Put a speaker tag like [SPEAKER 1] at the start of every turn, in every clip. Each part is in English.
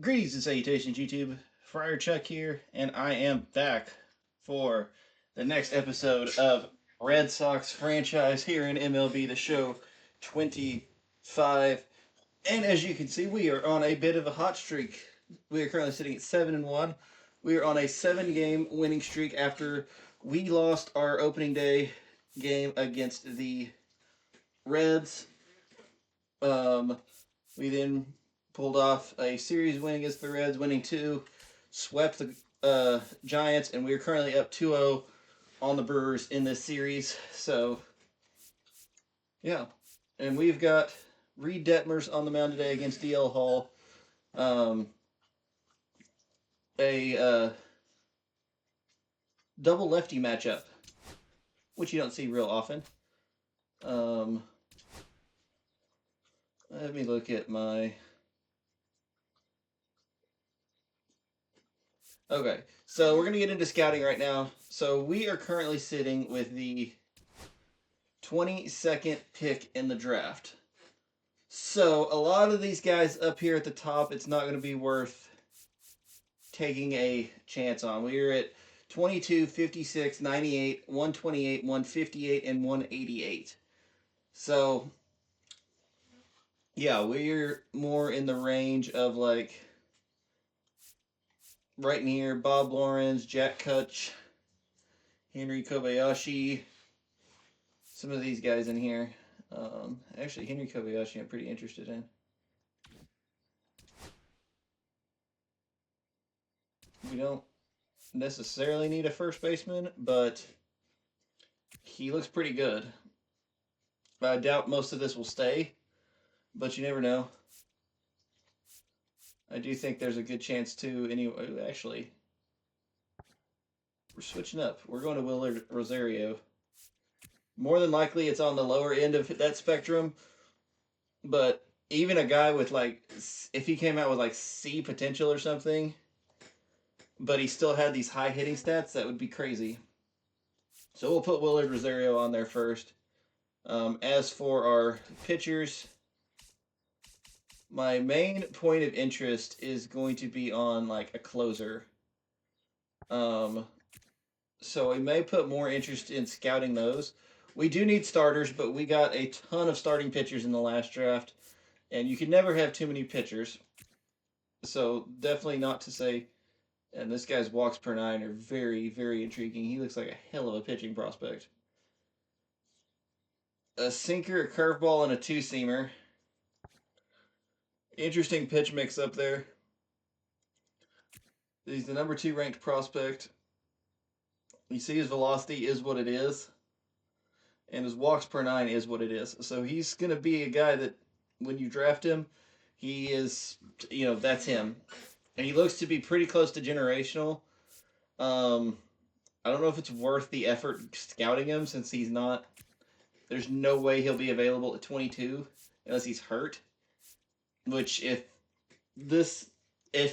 [SPEAKER 1] Greetings and salutations, YouTube. Friar Chuck here, and I am back for the next episode of Red Sox franchise here in MLB The Show 25. And as you can see, we are on a bit of a hot streak. We are currently sitting at 7-1. We are on a 7-game winning streak after we lost our opening day game against the Reds. We then pulled off a series win against the Reds, winning two, swept the Giants, and we are currently up 2-0 on the Brewers in this series. So, yeah. And we've got Reed Detmers on the mound today against DL Hall. A double lefty matchup, which you don't see real often. Let me look at my. Okay, so we're going to get into scouting right now. So we are currently sitting with the 22nd pick in the draft. So a lot of these guys up here at the top, it's not going to be worth taking a chance on. We are at 22, 56, 98, 128, 158, and 188. So, yeah, we're more in the range of like right near Bob Lawrence, Jack Kutch, Henry Kobayashi, some of these guys in here. Actually, Henry Kobayashi I'm pretty interested in. We don't necessarily need a first baseman, but he looks pretty good. I doubt most of this will stay, but you never know. I do think there's a good chance to anyway. Actually, we're switching up. We're going to Willard Rosario. More than likely, it's on the lower end of that spectrum, but even a guy with like, if he came out with like C potential or something, but he still had these high hitting stats, that would be crazy. So we'll put Willard Rosario on there first. As for our pitchers, my main point of interest is going to be on like a closer. So we may put more interest in scouting those. We do need starters, but we got a ton of starting pitchers in the last draft, and you can never have too many pitchers. So definitely not to say. And this guy's walks per nine are very, very intriguing. He looks like a hell of a pitching prospect. A sinker, a curveball, and a two seamer. Interesting pitch mix up there. He's the number 2 ranked prospect. You see his velocity is what it is, and his walks per nine is what it is. So he's going to be a guy that when you draft him, he is, that's him. And he looks to be pretty close to generational. I don't know if it's worth the effort scouting him since he's not. There's no way he'll be available at 22 unless he's hurt. Which if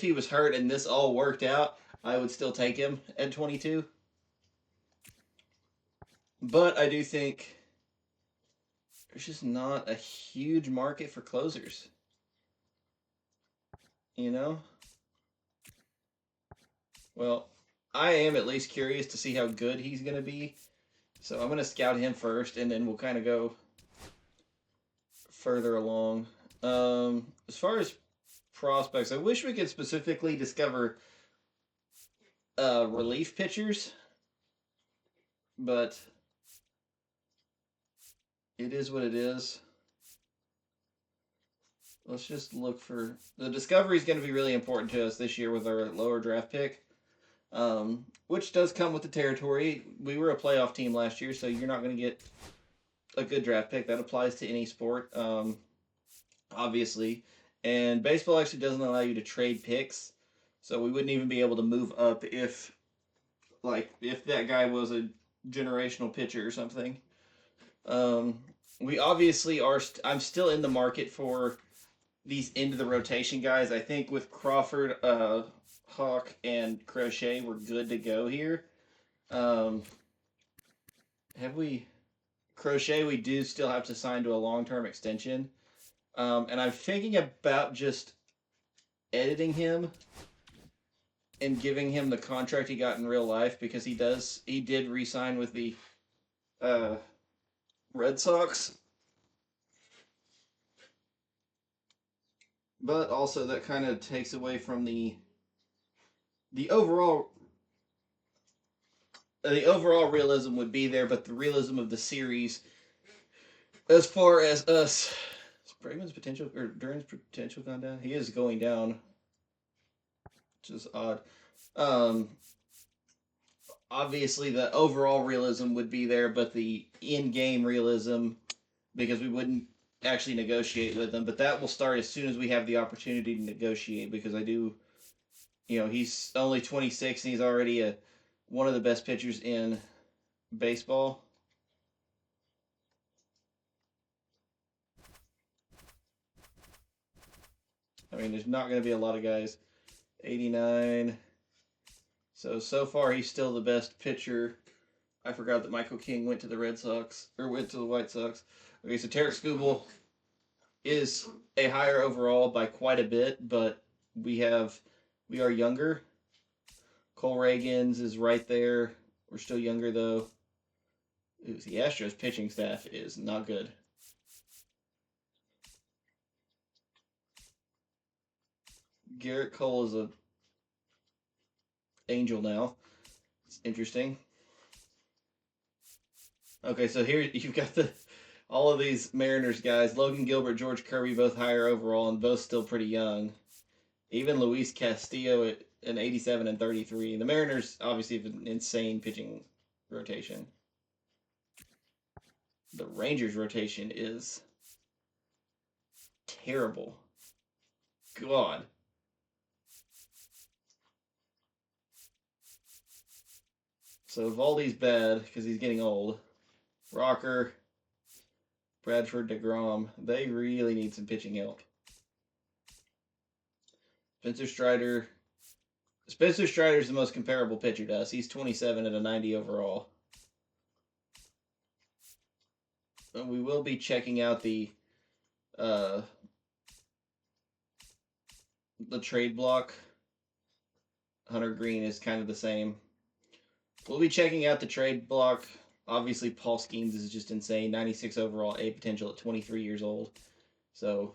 [SPEAKER 1] he was hurt and this all worked out, I would still take him at 22. But I do think there's just not a huge market for closers. You know? Well, I am at least curious to see how good he's going to be. So I'm going to scout him first, and then we'll kind of go further along. As far as prospects, I wish we could specifically discover relief pitchers, but it is what it is. Let's just look for the discovery is going to be really important to us this year with our lower draft pick, which does come with the territory. We were a playoff team last year, so you're not going to get a good draft pick. That applies to any sport, obviously. And baseball actually doesn't allow you to trade picks, so we wouldn't even be able to move up if that guy was a generational pitcher or something. We obviously are. I'm still in the market for these into the rotation guys. I think with Crawford, Hawk, and Crochet, we're good to go here. Have we? Crochet, we do still have to sign to a long term extension. And I'm thinking about just editing him and giving him the contract he got in real life, because he did re-sign with the uh, Red Sox. But also that kind of takes away from the overall realism would be there, but the realism of the series, as far as us, is Bregman's potential or Duran's potential gone down? He is going down, which is odd. Um, Obviously, the overall realism would be there, but the in-game realism, because we wouldn't actually negotiate with them, but that will start as soon as we have the opportunity to negotiate. Because I do, he's only 26 and he's already one of the best pitchers in baseball. I mean, there's not going to be a lot of guys. 89. So far, he's still the best pitcher. I forgot that Michael King went to the Red Sox, or went to the White Sox. Okay, so Tarik Skubal is a higher overall by quite a bit, but we are younger. Cole Reagans is right there. We're still younger, though. Ooh, the Astros pitching staff is not good. Garrett Cole is a angel now. It's interesting. Okay, so here you've got all of these Mariners guys. Logan Gilbert, George Kirby, both higher overall and both still pretty young. Even Luis Castillo at an 87 and 33. The Mariners obviously have an insane pitching rotation. The Rangers rotation is terrible. God. So Valdi's bad because he's getting old. Rocker, Bradford, DeGrom, they really need some pitching help. Spencer Strider is the most comparable pitcher to us. He's 27 at a 90 overall. And we will be checking out the trade block. Hunter Green is kind of the same. We'll be checking out the trade block. Obviously, Paul Skeens is just insane. 96 overall, A potential at 23 years old. So,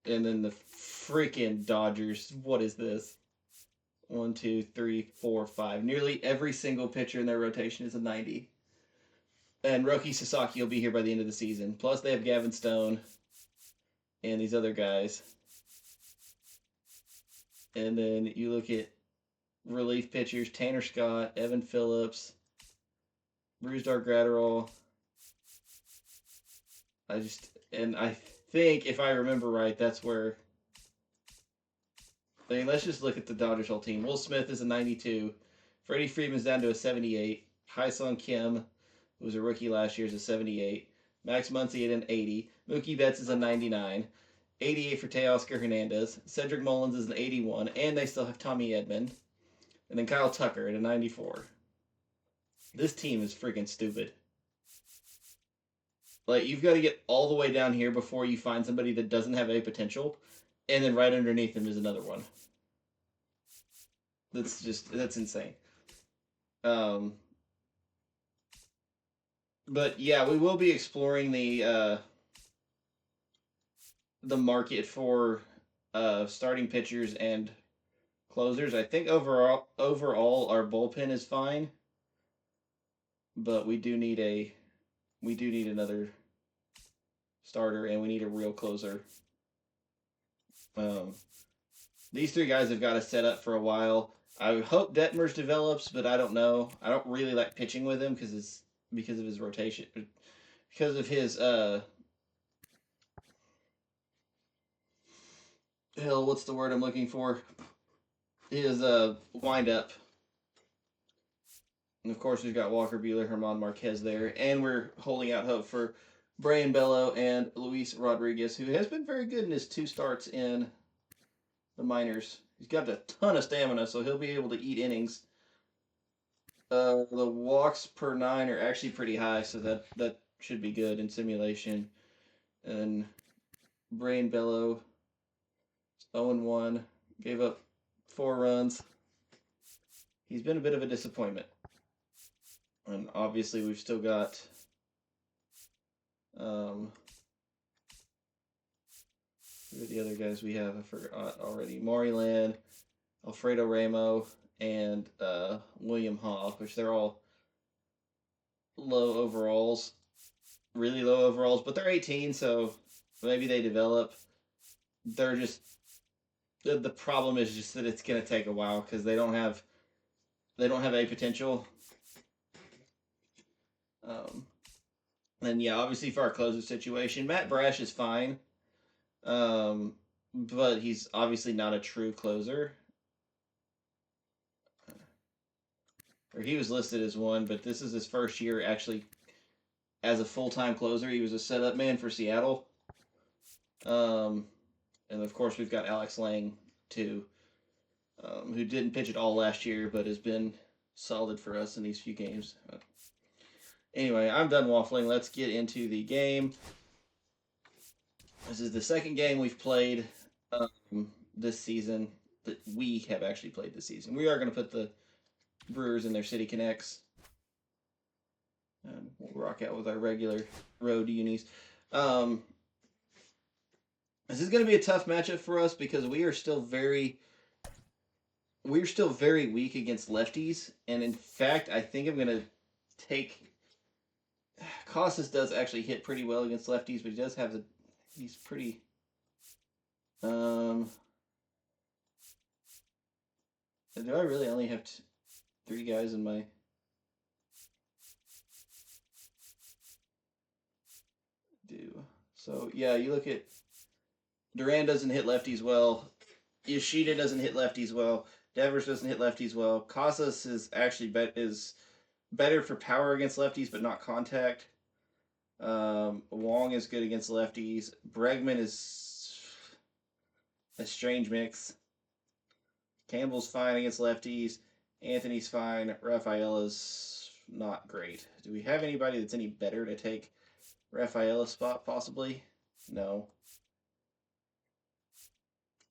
[SPEAKER 1] and then the freaking Dodgers. What is this? 1, 2, 3, 4, 5. Nearly every single pitcher in their rotation is a 90. And Roki Sasaki will be here by the end of the season. Plus, they have Gavin Stone and these other guys. And then you look at relief pitchers: Tanner Scott, Evan Phillips, Brusdar Graterol. I think, if I remember right, that's where. I mean, let's just look at the Dodgers whole team. Will Smith is a 92. Freddie Freeman's down to a 78. Hyun Kim, who was a rookie last year, is a 78. Max Muncy at an 80. Mookie Betts is a 99. 88 for Teoscar Hernandez. Cedric Mullins is an 81. And they still have Tommy Edman. And then Kyle Tucker at a 94. This team is freaking stupid. Like, you've got to get all the way down here before you find somebody that doesn't have a potential. And then right underneath them is another one. That's insane. But yeah, we will be exploring the market for starting pitchers and closers. I think overall our bullpen is fine, but we do need another starter, and we need a real closer. These three guys have got to set up for a while. I hope Detmers develops, but I don't know. I don't really like pitching with him because of his rotation, because of his what's the word I'm looking for? His wind up. And of course, we've got Walker Buehler, Herman Marquez there, and we're holding out hope for Brayan Bello and Luis Rodriguez, who has been very good in his 2 starts in the minors. He's got a ton of stamina, so he'll be able to eat innings. The walks per 9 are actually pretty high, so that should be good in simulation. And Brain Bellow. 0-1. Gave up 4 runs. He's been a bit of a disappointment. And obviously we've still got who are the other guys we have? I forgot already. Maury Land, Alfredo Ramo, and William Haw, which they're all low overalls. Really low overalls, but they're 18, so maybe they develop. They're just the problem is just that it's gonna take a while because they don't have a potential. And yeah, obviously for our closer situation, Matt Brash is fine, but he's obviously not a true closer. Or he was listed as one, but this is his first year actually as a full-time closer. He was a setup man for Seattle. And of course we've got Alex Lang too, who didn't pitch at all last year, but has been solid for us in these few games. Anyway, I'm done waffling. Let's get into the game. This is the second game we've played this season that we have actually played this season. We are going to put the Brewers in their City Connects. We'll rock out with our regular road unis. This is going to be a tough matchup for us because we are still very weak against lefties, and in fact, I think I'm going to take. Casas does actually hit pretty well against lefties, but he does have he's pretty. Do I really only have 3 guys in my? So yeah, you look at Duran doesn't hit lefties well. Yoshida doesn't hit lefties well. Devers doesn't hit lefties well. Casas is actually better for power against lefties, but not contact. Wong is good against lefties. Bregman is a strange mix. Campbell's fine against lefties. Anthony's fine. Rafaela's not great. Do we have anybody that's any better to take Rafaela's spot, possibly? No.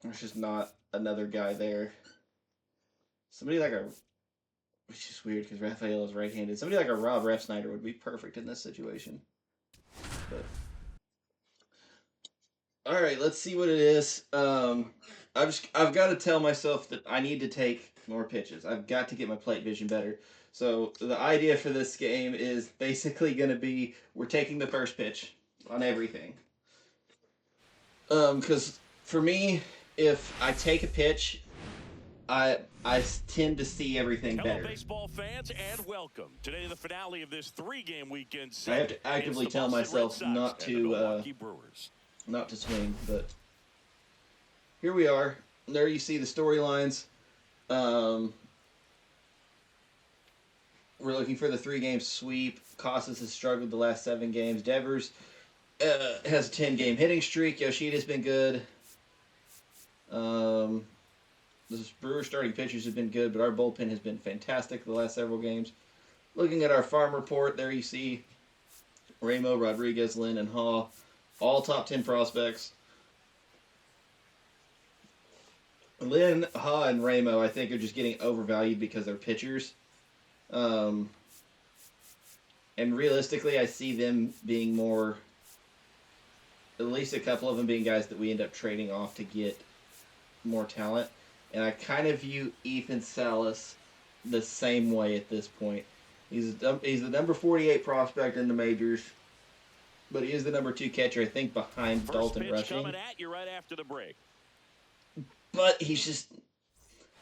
[SPEAKER 1] There's just not another guy there. Somebody like which is weird because Rafael is right-handed. Somebody like a Rob Refsnyder would be perfect in this situation. But all right, let's see what it is. I've got to tell myself that I need to take more pitches. I've got to get my plate vision better. So the idea for this game is basically going to be we're taking the first pitch on everything. Because for me, if I take a pitch, I tend to see everything better.
[SPEAKER 2] Hello, baseball fans, and welcome. Today, the finale of this 3-game weekend.
[SPEAKER 1] I have to actively tell myself not to swing, but here we are. There you see the storylines. We're looking for the 3-game sweep. Casas has struggled the last 7 games. Devers has a 10-game hitting streak. Yoshida's been good. The Brewers starting pitchers have been good, but our bullpen has been fantastic the last several games. Looking at our farm report, there you see Ramo, Rodriguez, Lynn, and Haw, all top 10 prospects. Lynn, Haw, and Ramo, I think, are just getting overvalued because they're pitchers. And realistically, I see them being more, at least a couple of them being guys that we end up trading off to get more talent. And I kind of view Ethan Salas the same way at this point. He's the number 48 prospect in the majors, but he is the number 2 catcher, I think, behind Dalton Rushing.
[SPEAKER 2] Coming at you right after the break.
[SPEAKER 1] But he's just,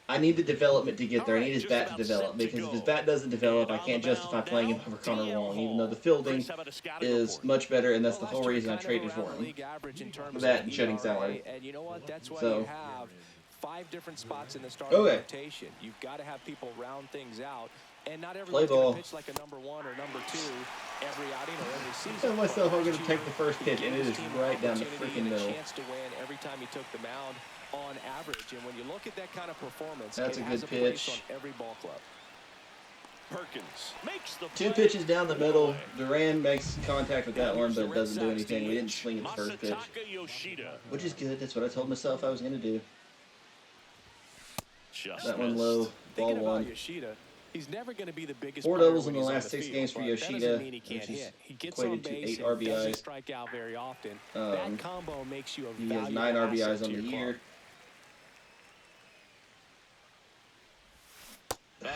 [SPEAKER 1] I need the development to get there. I need his bat to develop, because if his bat doesn't develop, I can't justify playing him over Connor Wong, even though the fielding is much better, and that's the whole reason I traded for him. That and shedding salary.
[SPEAKER 3] And you know what? That's why
[SPEAKER 1] So,
[SPEAKER 3] you have 5 different spots in the starting rotation. You've got to have people round things out, and not everyone's going to pitch like a number 1 or number 2 every outing or every season.
[SPEAKER 1] I tell myself I'm going to take the first pitch, and it is right down the freaking middle.
[SPEAKER 3] Chance to win every time he took the mound on average, and when you look at that kind of performance,
[SPEAKER 1] that's
[SPEAKER 3] it
[SPEAKER 1] a
[SPEAKER 3] has
[SPEAKER 1] good
[SPEAKER 3] a place
[SPEAKER 1] pitch.
[SPEAKER 3] on every ball club.
[SPEAKER 2] Perkins makes the
[SPEAKER 1] 2 pitches down the middle. Duran makes contact with that one, but doesn't do anything. We didn't swing at the first pitch, which is good. That's what I told myself I was going to do. That one low, ball one.
[SPEAKER 3] Yoshida, he's never going to be the biggest
[SPEAKER 1] 4 doubles in the last 6 games for Yoshida, which is equated to 8 RBIs.
[SPEAKER 3] Strike out very often. That combo makes you a
[SPEAKER 1] he has 9 RBIs on the year.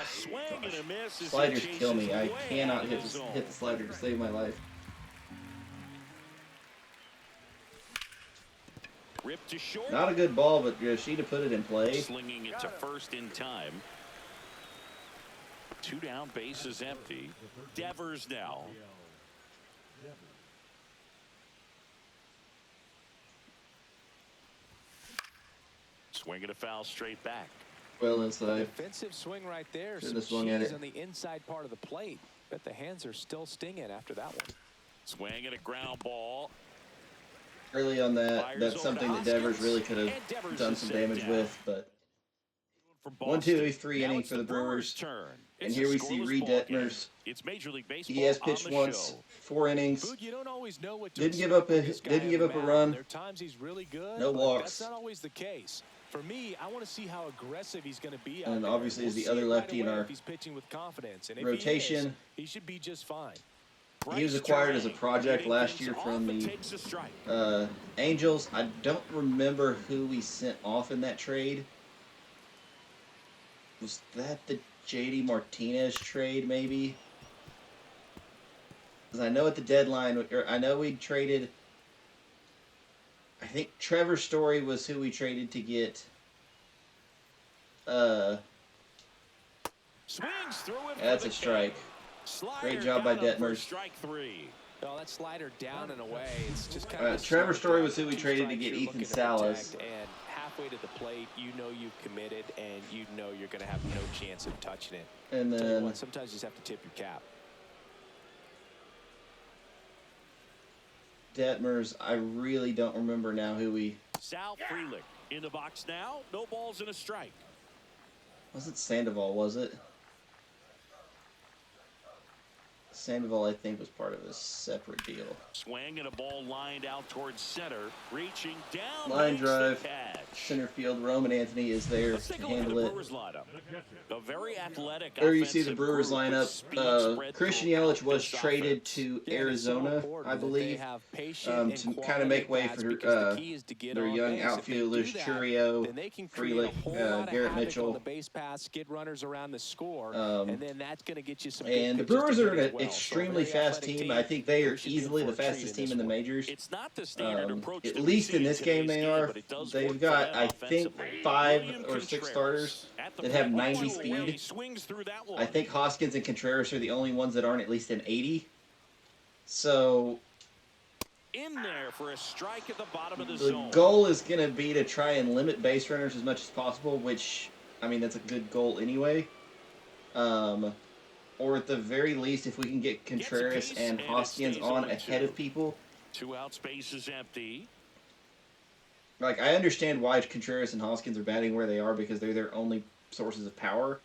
[SPEAKER 2] Swing and a miss.
[SPEAKER 1] Sliders kill me. I cannot hit the slider to save my life.
[SPEAKER 2] Ripped to short.
[SPEAKER 1] Not a good ball, but Yoshida put it in play.
[SPEAKER 2] Slinging it to first in time. 2 down, bases empty. Devers now. Swing and a foul straight back.
[SPEAKER 1] Well inside.
[SPEAKER 3] Defensive swing right there.
[SPEAKER 1] Should have swung at it.
[SPEAKER 3] On the inside part of the plate. Bet the hands are still stinging after that one.
[SPEAKER 2] Swing and a ground ball.
[SPEAKER 1] Early on that, that's something that Devers really could have done some damage with, but 1-2, 3 inning for the Brewers. And here we see Reed Detmers. He has pitched once, 4 innings. Didn't give up a run.
[SPEAKER 3] There are times he's really good.
[SPEAKER 1] No walks.
[SPEAKER 3] That's not always the case. For me, I want to see how aggressive he's going to be.
[SPEAKER 1] And obviously is the other lefty in our
[SPEAKER 3] if he's pitching with confidence. And if
[SPEAKER 1] rotation.
[SPEAKER 3] He should be just fine.
[SPEAKER 1] He was acquired as a project last year from the Angels. I don't remember who we sent off in that trade. Was that the JD Martinez trade, maybe? Because I know at the deadline, I know we traded. I think Trevor Story was who we traded to get. That's a strike. Great job by Detmers.
[SPEAKER 2] Strike 3.
[SPEAKER 3] Well, that slider down and away. It's just kind of
[SPEAKER 1] Trevor Story was who we traded to get Ethan Salas.
[SPEAKER 3] And halfway to the plate, you know you've committed, and you know you're going to have no chance of touching it.
[SPEAKER 1] And then
[SPEAKER 3] sometimes you just have to tip your cap.
[SPEAKER 1] Detmers, I really don't remember now who we.
[SPEAKER 2] Sal Frelick in the box now. No balls and a strike.
[SPEAKER 1] Wasn't Sandoval, was it? Sandoval, I think, was part of a separate deal.
[SPEAKER 2] Swing and a ball lined out towards center. Reaching down.
[SPEAKER 1] Line drive. Center field. Roman Anthony is there to handle it.
[SPEAKER 2] A very athletic.
[SPEAKER 1] There you see the Brewers lineup. Christian Yelich was traded to Arizona, I believe, to kind of make way for their young outfielders, Churio, Frelick, Garrett Mitchell. And the Brewers are an extremely fast team. I think they are easily the fastest team in the majors. At least in this game they are. They've got, I think, 5 or 6 starters that have 90 speed. I think Hoskins and Contreras are the only ones that aren't at least an 80. So
[SPEAKER 2] in there for a strike at the bottom of the
[SPEAKER 1] zone. The goal is going to be to try and limit base runners as much as possible, which, I mean, that's a good goal anyway. Or at the very least, if we can get Contreras and Hoskins on ahead of people.
[SPEAKER 2] 2 out, space is empty.
[SPEAKER 1] Like, I understand why Contreras and Hoskins are batting where they are because they're their only sources of power.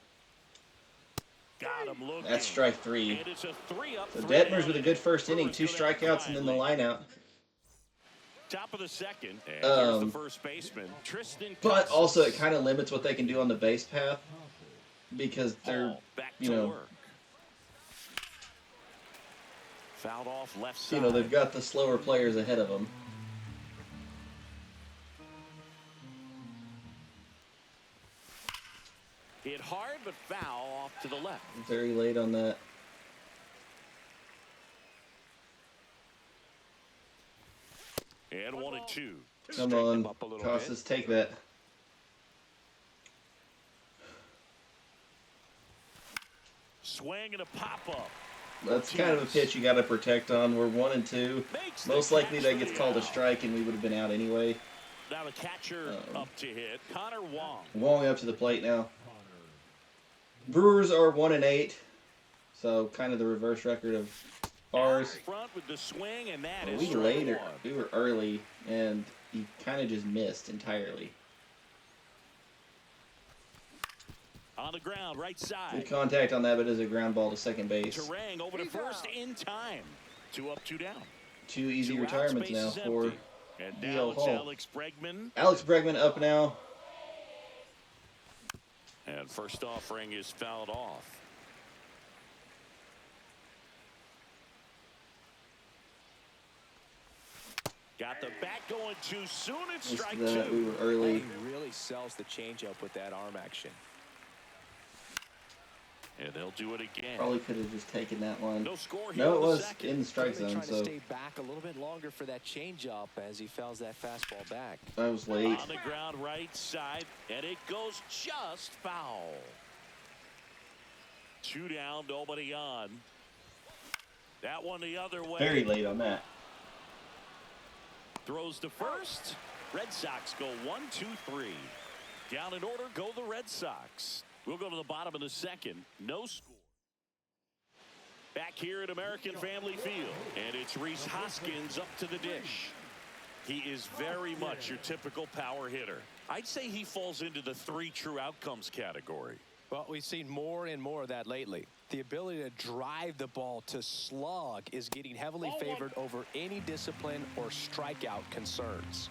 [SPEAKER 2] Got him looking.
[SPEAKER 1] That's strike 3.
[SPEAKER 2] And it's a 3-up.
[SPEAKER 1] So Detmers with a good first inning, 2 strikeouts, and then the line out.
[SPEAKER 2] Top of the second. And there's the first baseman, Tristan.
[SPEAKER 1] But also, it kind of limits what they can do on the base path because they're, you know,
[SPEAKER 2] fouled off left side.
[SPEAKER 1] You know, they've got the slower players ahead of them.
[SPEAKER 2] Hit hard, but foul off to the left.
[SPEAKER 1] Very late on that.
[SPEAKER 2] And 1-2.
[SPEAKER 1] Come on, Costas, take that.
[SPEAKER 2] Swing and a pop-up.
[SPEAKER 1] That's kind of a pitch you got to protect on. We're 1-2. Most likely that gets called a strike, and we would have been out anyway.
[SPEAKER 2] Now the catcher up to hit. Connor Wong.
[SPEAKER 1] Wong up to the plate now. Brewers are 1-8, so kind of the reverse record of ours.
[SPEAKER 2] Front with the swing, and that is
[SPEAKER 1] we were early, and he kind of just missed entirely.
[SPEAKER 2] On the ground, right side.
[SPEAKER 1] Good contact on that, but it is a ground ball to second base.
[SPEAKER 2] Turang over to first in time. 2 up, 2 down.
[SPEAKER 1] 2 easy retirements now for
[SPEAKER 2] D.L.
[SPEAKER 1] Hall.
[SPEAKER 2] Alex Bregman.
[SPEAKER 1] Alex Bregman up now.
[SPEAKER 2] And first offering is fouled off. Got the bat going too soon. It's strike 2.
[SPEAKER 1] We were early.
[SPEAKER 3] He really sells the changeup with that arm action.
[SPEAKER 2] And they'll do it again.
[SPEAKER 1] Probably could have just taken that one.
[SPEAKER 2] No score here.
[SPEAKER 1] No, it was
[SPEAKER 2] second.
[SPEAKER 1] in the strike zone.
[SPEAKER 3] Trying
[SPEAKER 1] So
[SPEAKER 3] to stay back a little bit longer for that changeup as he fouls that fastball back.
[SPEAKER 1] I was late.
[SPEAKER 2] On the ground, right side, and it goes just foul. 2 down, nobody on. That one the other way.
[SPEAKER 1] Very late on that.
[SPEAKER 2] Throws to first. Red Sox go 1, 2, 3. Down in order go the Red Sox. We'll go to the bottom of the second. No score. Back here at American Family Field. And it's Rhys Hoskins up to the dish. He is very much your typical power hitter. I'd say he falls into the 3 true outcomes category.
[SPEAKER 3] Well, we've seen more and more of that lately. The ability to drive the ball to slug is getting heavily favored over any discipline or strikeout concerns.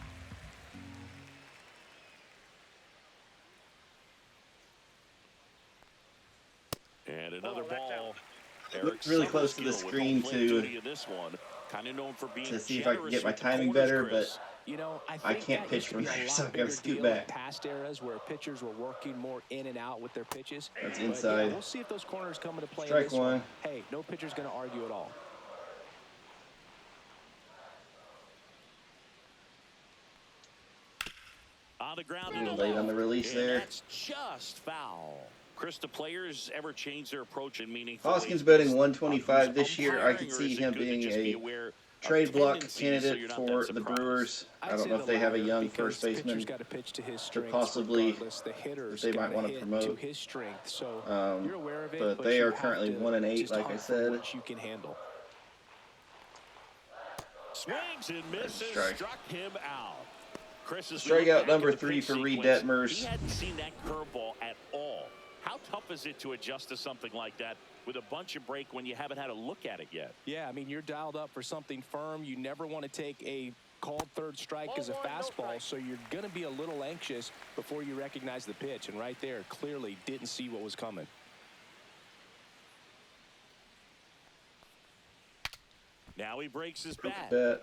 [SPEAKER 2] And another ball.
[SPEAKER 1] Looked really close to the screen to see if I could get my timing better, but
[SPEAKER 3] you know,
[SPEAKER 1] I can't pitch from there, so I've got to scoot back.
[SPEAKER 3] Past eras where pitchers were working more in and out with their pitches.
[SPEAKER 1] That's inside.
[SPEAKER 3] Yeah, we'll see if those corners come into play.
[SPEAKER 1] Strike one.
[SPEAKER 3] Hey, no pitcher's going to argue at all.
[SPEAKER 2] On the ground,
[SPEAKER 1] late on the release there.
[SPEAKER 2] That's just foul. Chris, the players ever change their approach in meaningful
[SPEAKER 1] Hoskins
[SPEAKER 2] ways?
[SPEAKER 1] batting 125 this year. I could see him being a trade block candidate for the Brewers. I don't know if they have a young first baseman to possibly that they might want to promote. But they are currently 1-8, like I said.
[SPEAKER 2] Swings and misses, struck him out.
[SPEAKER 1] Strikeout number 3 for Reed Detmers.
[SPEAKER 2] He hadn't seen that curveball at all. How tough is it to adjust to something like that with a bunch of break when you haven't had a look at it yet?
[SPEAKER 3] Yeah, I mean, you're dialed up for something firm. You never want to take a called third strike as a fastball, so you're going to be a little anxious before you recognize the pitch. And right there, clearly didn't see what was coming.
[SPEAKER 2] Now he breaks his bat.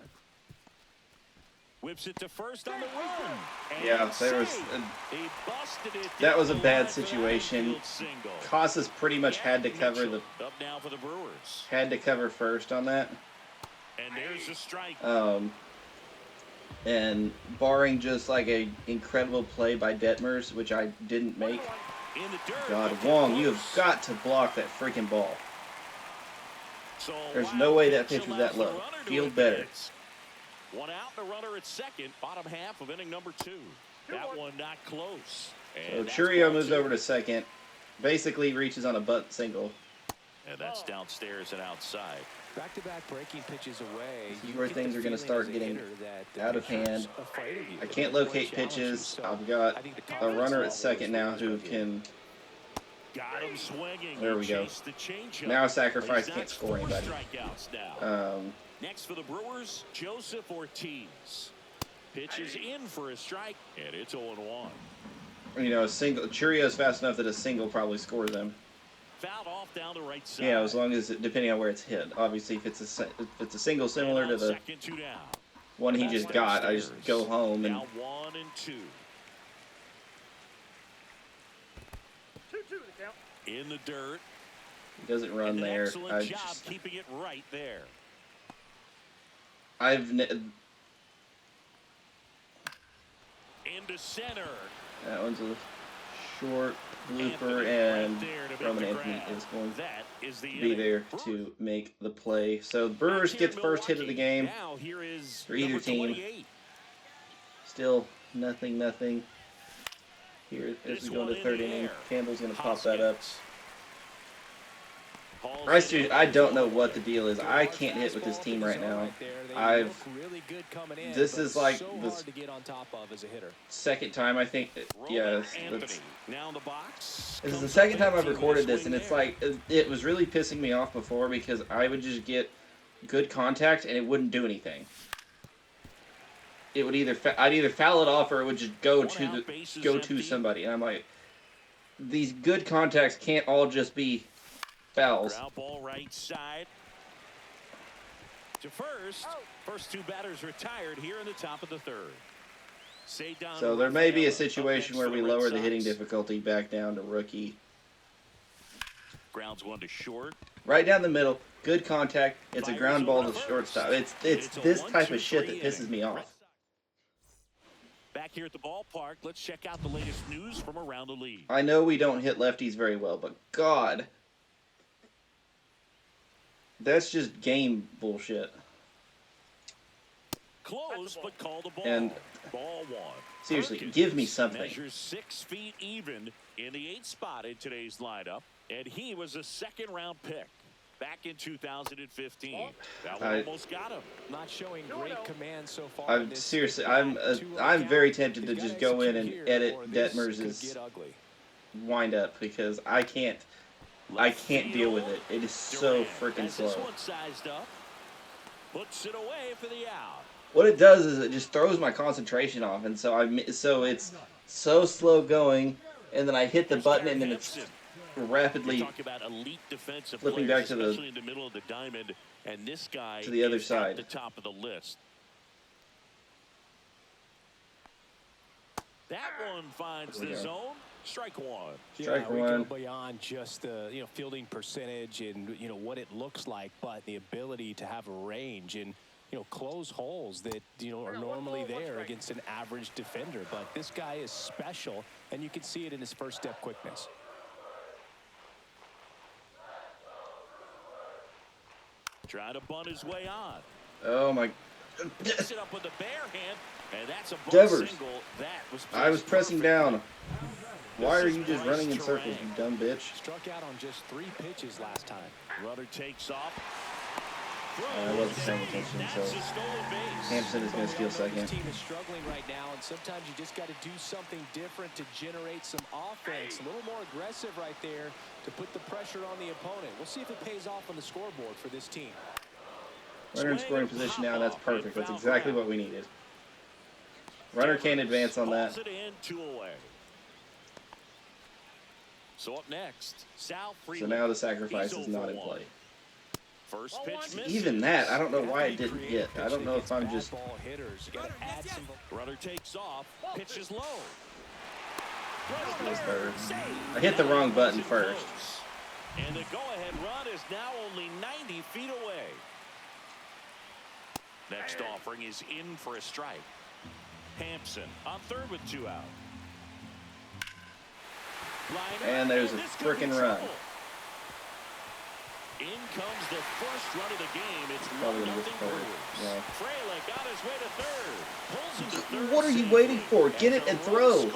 [SPEAKER 2] Whips it to first on the run.
[SPEAKER 1] Yeah, that was a bad situation. Casas pretty much had to cover first on that.
[SPEAKER 2] And there's a strike.
[SPEAKER 1] And barring just like a incredible play by Detmers, which I didn't make. God, Wong, you have got to block that freaking ball. There's no way that pitch was that low. Field better.
[SPEAKER 2] 1 out, the runner at second, bottom half of inning number 2. That one not close.
[SPEAKER 1] So Churio moves over to second, basically reaches on a bunt single.
[SPEAKER 2] And that's downstairs and outside.
[SPEAKER 3] Back-to-back breaking pitches away.
[SPEAKER 1] This is where things are going to start getting out of hand. I can't locate pitches. I've got a runner at second now who can.
[SPEAKER 2] Got him swinging.
[SPEAKER 1] There we go. Now sacrifice can't score anybody.
[SPEAKER 2] Next for the Brewers, Joseph Ortiz. Pitches in for a strike, and it's 0-1.
[SPEAKER 1] You know, a single. Churio's fast enough that a single probably scores them.
[SPEAKER 2] Fouled off down the right side.
[SPEAKER 1] Yeah, as long as depending on where it's hit. Obviously, if it's a single similar to the one he just got, I just go home and.
[SPEAKER 2] Now 1 and 2.
[SPEAKER 4] 2-2 the count.
[SPEAKER 2] In the dirt.
[SPEAKER 1] He doesn't run there.
[SPEAKER 2] Excellent job keeping it right there.
[SPEAKER 1] Into
[SPEAKER 2] center.
[SPEAKER 1] That one's a short blooper, and Roman Anthony is going to be there to make the play. So the Brewers get the first hit of the game for either team. Still nothing. Here as we go into third inning, Campbell's going to pop that up. I don't know what the deal is. I can't hit with this team right now.
[SPEAKER 3] They look really good coming in,
[SPEAKER 1] this
[SPEAKER 3] but
[SPEAKER 1] is like
[SPEAKER 3] so
[SPEAKER 1] the
[SPEAKER 3] hard to get on top of as a hitter.
[SPEAKER 1] second time I think. Yeah,
[SPEAKER 2] Anthony now in the box.
[SPEAKER 1] this is the
[SPEAKER 2] Comes
[SPEAKER 1] second
[SPEAKER 2] up
[SPEAKER 1] time I've
[SPEAKER 2] 18
[SPEAKER 1] recorded
[SPEAKER 2] with a
[SPEAKER 1] this, and
[SPEAKER 2] swing
[SPEAKER 1] it's
[SPEAKER 2] there.
[SPEAKER 1] like it was really pissing me off before because I would just get good contact and it wouldn't do anything. It would I'd either foul it off or it would just go to somebody, and I'm like, these good contacts can't all just be fouls.
[SPEAKER 2] Ground ball right side to first. First two batters retired here in the top of the third.
[SPEAKER 1] So there may be a situation where we lower the hitting difficulty back down to rookie.
[SPEAKER 2] Grounds one to short.
[SPEAKER 1] Right down the middle, good contact. It's a ground ball to shortstop. It's this type of shit that pisses me off.
[SPEAKER 2] Back here at the ballpark, let's check out the latest news from around the league.
[SPEAKER 1] I know we don't hit lefties very well, but God, that's just game bullshit.
[SPEAKER 2] Close, but called the ball.
[SPEAKER 1] And
[SPEAKER 2] ball one.
[SPEAKER 1] seriously,
[SPEAKER 2] Perkins
[SPEAKER 1] give me something.
[SPEAKER 2] Measures 6 feet even in the 8th spot in today's lineup, and he was a second-round pick back in 2015. That one almost got him.
[SPEAKER 3] Not showing great command so far.
[SPEAKER 1] I'm seriously, I'm very tempted to just go in and edit Detmers' wind up because I can't deal with it. It is so freaking slow.
[SPEAKER 2] This one sized up. Puts it away for the out.
[SPEAKER 1] What it does is it just throws my concentration off, and so it's so slow going, and then I hit the button and then it's rapidly
[SPEAKER 2] Talk about elite defensive
[SPEAKER 1] flipping
[SPEAKER 2] players,
[SPEAKER 1] back to the
[SPEAKER 2] especially in the middle of the diamond, and this guy
[SPEAKER 1] to the other
[SPEAKER 2] is
[SPEAKER 1] side.
[SPEAKER 2] at the top of the list. That one finds the zone. Strike one.
[SPEAKER 1] Strike
[SPEAKER 3] we
[SPEAKER 1] one.
[SPEAKER 3] go beyond just the fielding percentage and what it looks like, but the ability to have a range and close holes that are normally there against an average defender. But this guy is special, and you can see it in his first step quickness.
[SPEAKER 2] Trying to bunt his way on.
[SPEAKER 1] Oh my!
[SPEAKER 2] Picks it up with the bare hand, and that's a bunt
[SPEAKER 1] Devers.
[SPEAKER 2] single. That was
[SPEAKER 1] I was pressing down. Why
[SPEAKER 2] This
[SPEAKER 1] are
[SPEAKER 2] is
[SPEAKER 1] you just
[SPEAKER 2] Bryce
[SPEAKER 1] running in circles,
[SPEAKER 2] Terang.
[SPEAKER 1] you dumb bitch?
[SPEAKER 3] Struck out on just 3 pitches last time.
[SPEAKER 2] Runner takes off.
[SPEAKER 1] I wasn't paying attention, so
[SPEAKER 2] That's a stolen base.
[SPEAKER 1] Hampson is going to steal
[SPEAKER 3] This
[SPEAKER 1] second.
[SPEAKER 3] team is struggling right now, and sometimes you just got to do something different to generate some offense. A little more aggressive right there to put the pressure on the opponent. We'll see if it pays off on the scoreboard for this team.
[SPEAKER 1] Runner in scoring position now, and that's perfect. That's exactly what we needed. Runner can't advance on that.
[SPEAKER 2] Pulls it in, 2 away. So up next, Sal Freeland.
[SPEAKER 1] So now the sacrifice
[SPEAKER 2] He's
[SPEAKER 1] is not in
[SPEAKER 2] 0-1.
[SPEAKER 1] play.
[SPEAKER 2] First pitch misses.
[SPEAKER 1] Even that, I don't know why it didn't hit. I don't know if I'm just...
[SPEAKER 3] Ball hitters. You got to add some.
[SPEAKER 2] Runner takes off, pitches low.
[SPEAKER 1] That's third. I hit the wrong button first.
[SPEAKER 2] And the go-ahead run is now only 90 feet away. Next offering is in for a strike. Hampson on third with 2 out.
[SPEAKER 1] And there's a frickin' run.
[SPEAKER 2] In comes the first run of the game. It's
[SPEAKER 1] Probably
[SPEAKER 2] 1-0
[SPEAKER 1] gonna get third.
[SPEAKER 2] Brewers.
[SPEAKER 1] Yeah.
[SPEAKER 2] Frelick on his way to third. Pulls into third.
[SPEAKER 1] What are you
[SPEAKER 2] safe.
[SPEAKER 1] waiting for? Get it
[SPEAKER 2] the
[SPEAKER 1] and
[SPEAKER 2] run
[SPEAKER 1] throw.
[SPEAKER 2] scores.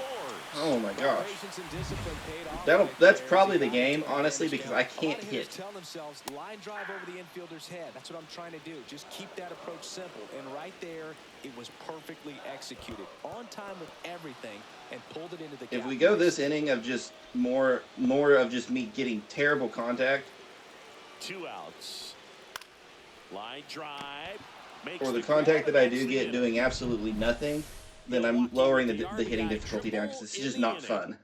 [SPEAKER 1] Oh my gosh.
[SPEAKER 3] Patience and discipline paid off
[SPEAKER 1] That's
[SPEAKER 3] right
[SPEAKER 1] probably
[SPEAKER 3] there.
[SPEAKER 1] the game, honestly, because I
[SPEAKER 3] A lot
[SPEAKER 1] can't
[SPEAKER 3] of hitters
[SPEAKER 1] hit.
[SPEAKER 3] tell themselves, line drive over the infielder's head. That's what I'm trying to do. Just keep that approach simple. And right there, it was perfectly executed. On time with everything, and pulled it into the
[SPEAKER 1] If
[SPEAKER 3] gap.
[SPEAKER 1] we go this inning of just more of just me getting terrible contact,
[SPEAKER 2] 2 outs. Line drive.
[SPEAKER 1] or the contact that I do get doing absolutely nothing, then I'm lowering the hitting difficulty down because it's just not fun.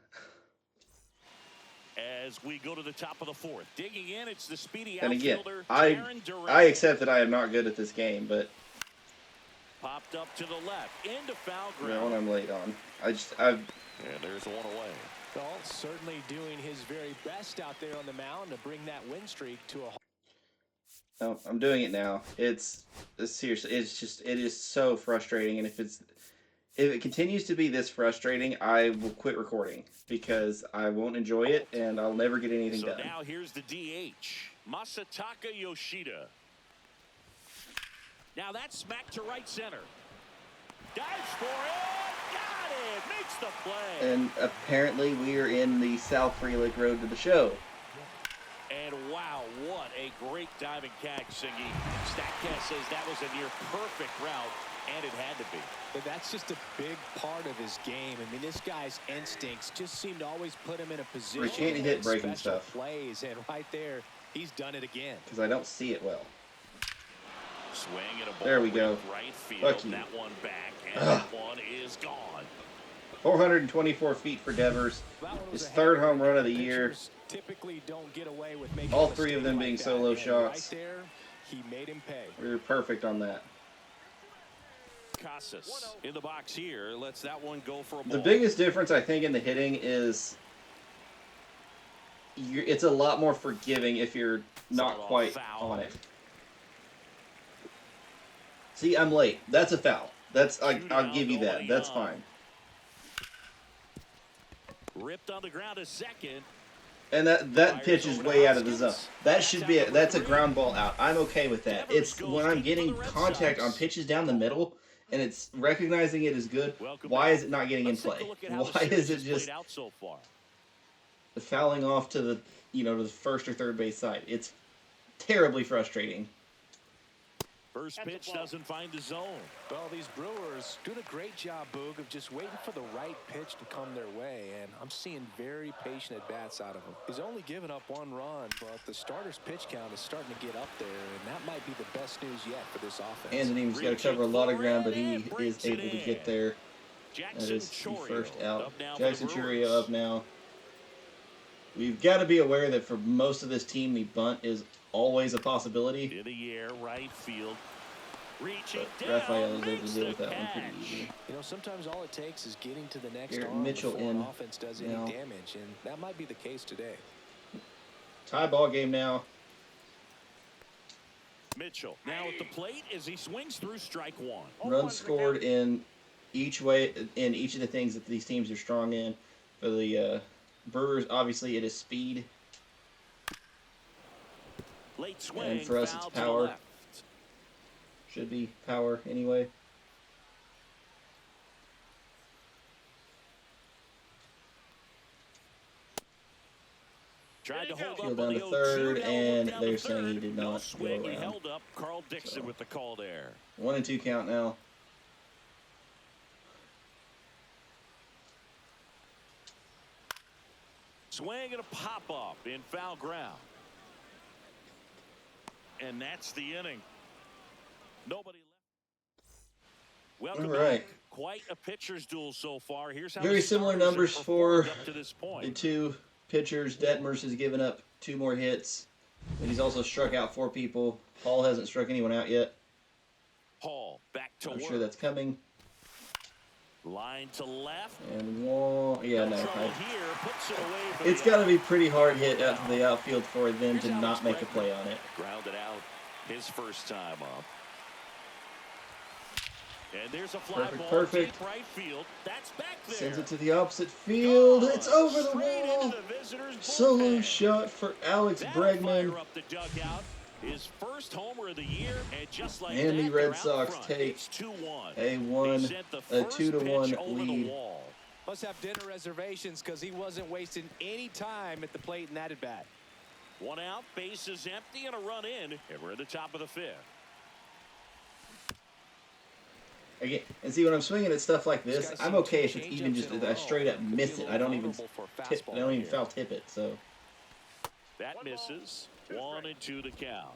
[SPEAKER 2] As we go to the top of the 4th. Digging in, it's the speedy
[SPEAKER 1] And again,
[SPEAKER 2] outfielder,
[SPEAKER 1] I
[SPEAKER 2] Darren Durant.
[SPEAKER 1] accept that I am not good at this game, but
[SPEAKER 2] Popped up to the left. Into foul
[SPEAKER 1] you know,
[SPEAKER 2] ground.
[SPEAKER 1] when I'm late on, I've
[SPEAKER 2] And there's one away.
[SPEAKER 3] Galt certainly doing his very best out there on the mound to bring that win streak to a
[SPEAKER 1] no, I'm doing it now. It's seriously, it is so frustrating, and if it continues to be this frustrating, I will quit recording because I won't enjoy it and I'll never get anything
[SPEAKER 2] So
[SPEAKER 1] done.
[SPEAKER 2] now here's the DH, Masataka Yoshida. Now that's smack to right center. Dives for it, got it, makes the play.
[SPEAKER 1] And apparently we are in the South Free Lake Road to the show.
[SPEAKER 2] And wow, what a great Diving catch, Singy. Statcast says that was a near perfect route, and it had to be.
[SPEAKER 3] But that's just a big part of his game. I mean, this guy's instincts just seem to always put him in a position.
[SPEAKER 1] We can't hit breaking
[SPEAKER 3] special
[SPEAKER 1] stuff.
[SPEAKER 3] plays, and right there, he's done it again.
[SPEAKER 1] Because I don't see it well.
[SPEAKER 2] Swing and a ball
[SPEAKER 1] There we go.
[SPEAKER 2] Right field.
[SPEAKER 1] Fuck you.
[SPEAKER 2] That one back, and that one is gone.
[SPEAKER 1] 424 feet for Devers. His third home run of the year.
[SPEAKER 3] Typically don't get away with making
[SPEAKER 1] All
[SPEAKER 3] a
[SPEAKER 1] three of them
[SPEAKER 3] mistake
[SPEAKER 1] being
[SPEAKER 3] like
[SPEAKER 1] solo
[SPEAKER 3] that.
[SPEAKER 1] shots.
[SPEAKER 3] Right there, he made him pay.
[SPEAKER 1] We were perfect on that.
[SPEAKER 2] Casas in the box here. Lets that one go for a ball.
[SPEAKER 1] The biggest difference, I think, in the hitting is it's a lot more forgiving if you're not quite on it. See, I'm late. That's a foul. I'll give you that. That's fine.
[SPEAKER 2] Ripped on the ground a second.
[SPEAKER 1] And that pitch is way out of the zone. That should be that's a ground ball out. I'm okay with that. It's when I'm getting contact on pitches down the middle and it's recognizing it as good. Why is it not getting in play? Why is it just fouling off to the to the first or third base side? It's terribly frustrating.
[SPEAKER 2] First pitch doesn't find the zone.
[SPEAKER 3] Well, these Brewers doing a great job, Boog, of just waiting for the right pitch to come their way, and I'm seeing very patient at-bats out of him. He's only given up one run, but the starter's pitch count is starting to get up there, and that might be the best news yet for this offense.
[SPEAKER 1] Anthony's got to cover a lot of ground, but he is able to get there. That is the first out. Jackson Chourio up now. We've got to be aware that for most of this team, the bunt is always a possibility.
[SPEAKER 2] In the air, right field. Reaching
[SPEAKER 1] But
[SPEAKER 2] down,
[SPEAKER 1] Raphael is able to
[SPEAKER 2] makes
[SPEAKER 1] deal with
[SPEAKER 2] the
[SPEAKER 1] that one pretty
[SPEAKER 2] catch.
[SPEAKER 1] easy.
[SPEAKER 3] Sometimes all it takes is getting to the next
[SPEAKER 1] Garrett
[SPEAKER 3] arm
[SPEAKER 1] Mitchell
[SPEAKER 3] before
[SPEAKER 1] in
[SPEAKER 3] an offense does any
[SPEAKER 1] now.
[SPEAKER 3] damage, and that might be the case today.
[SPEAKER 1] Tie ball game now.
[SPEAKER 2] Mitchell now at the plate as he swings through strike one.
[SPEAKER 1] Runs scored in each of the things that these teams are strong in. For the Brewers, obviously, it is speed.
[SPEAKER 2] Late swing,
[SPEAKER 1] And for us,
[SPEAKER 2] foul
[SPEAKER 1] it's
[SPEAKER 2] to the
[SPEAKER 1] power.
[SPEAKER 2] left.
[SPEAKER 1] Should be power anyway.
[SPEAKER 2] Tried to hold
[SPEAKER 1] Field
[SPEAKER 2] up
[SPEAKER 1] down
[SPEAKER 2] on
[SPEAKER 1] to
[SPEAKER 2] the 0-2,
[SPEAKER 1] third,
[SPEAKER 2] now
[SPEAKER 1] and
[SPEAKER 2] down
[SPEAKER 1] they're
[SPEAKER 2] to
[SPEAKER 1] saying he
[SPEAKER 2] third.
[SPEAKER 1] did
[SPEAKER 2] No
[SPEAKER 1] not
[SPEAKER 2] swing,
[SPEAKER 1] go
[SPEAKER 2] he
[SPEAKER 1] around.
[SPEAKER 2] held up. Carl Dixon
[SPEAKER 1] So.
[SPEAKER 2] with the call there.
[SPEAKER 1] 1-2 count now.
[SPEAKER 2] Swing and a pop up in foul ground. And that's the inning. Nobody left. Welcome
[SPEAKER 1] All right.
[SPEAKER 2] back. Quite a pitcher's duel so far. Here's how
[SPEAKER 1] Very
[SPEAKER 2] the
[SPEAKER 1] similar
[SPEAKER 2] starters
[SPEAKER 1] numbers
[SPEAKER 2] have
[SPEAKER 1] for
[SPEAKER 2] performed up to this point.
[SPEAKER 1] the two pitchers. Detmers has given up 2 more hits, but he's also struck out 4 people. Hall hasn't struck anyone out yet.
[SPEAKER 2] Hall back to
[SPEAKER 1] I'm
[SPEAKER 2] work.
[SPEAKER 1] sure that's coming.
[SPEAKER 2] Line to left.
[SPEAKER 1] And one, yeah, no.
[SPEAKER 2] Trouble here. Puts it away for
[SPEAKER 1] It's
[SPEAKER 2] the
[SPEAKER 1] got to be pretty hard hit out to the outfield for them to
[SPEAKER 2] Here's
[SPEAKER 1] not
[SPEAKER 2] Alex
[SPEAKER 1] make a
[SPEAKER 2] Bregman.
[SPEAKER 1] play on it.
[SPEAKER 2] Grounded out his first time up. And there's a fly
[SPEAKER 1] Perfect,
[SPEAKER 2] ball
[SPEAKER 1] perfect.
[SPEAKER 2] deep right field. That's back there.
[SPEAKER 1] Sends it to the opposite field. It's over the
[SPEAKER 2] Straight
[SPEAKER 1] wall.
[SPEAKER 2] into the visitor's
[SPEAKER 1] Solo
[SPEAKER 2] bullpen.
[SPEAKER 1] shot for Alex
[SPEAKER 2] That'll
[SPEAKER 1] Bregman.
[SPEAKER 2] fire up the dugout. His first homer of the year, and just like
[SPEAKER 1] And the
[SPEAKER 2] that,
[SPEAKER 1] Red
[SPEAKER 2] they're out
[SPEAKER 1] Sox
[SPEAKER 2] front.
[SPEAKER 1] take
[SPEAKER 2] It's 2-1.
[SPEAKER 1] a
[SPEAKER 2] He sent the first
[SPEAKER 1] 2-1
[SPEAKER 2] pitch over the
[SPEAKER 1] lead.
[SPEAKER 2] wall.
[SPEAKER 3] Must have dinner reservations because he wasn't wasting any time at the plate in that at bat.
[SPEAKER 2] One out, base is empty, and a run in, and we're at the top of the 5th.
[SPEAKER 1] Again, and see when I'm swinging at stuff like this,
[SPEAKER 3] This guy's
[SPEAKER 1] I'm
[SPEAKER 3] seen
[SPEAKER 1] okay
[SPEAKER 3] 2
[SPEAKER 1] if it's even
[SPEAKER 3] changeups
[SPEAKER 1] just
[SPEAKER 3] in a
[SPEAKER 1] I
[SPEAKER 3] row.
[SPEAKER 1] straight up
[SPEAKER 3] Could be
[SPEAKER 1] miss
[SPEAKER 3] a
[SPEAKER 1] it. I
[SPEAKER 3] little
[SPEAKER 1] don't even
[SPEAKER 3] vulnerable for a
[SPEAKER 1] tip. I
[SPEAKER 3] fastball
[SPEAKER 1] don't even
[SPEAKER 3] here.
[SPEAKER 1] foul tip it. So
[SPEAKER 2] That misses. 1-2 to count.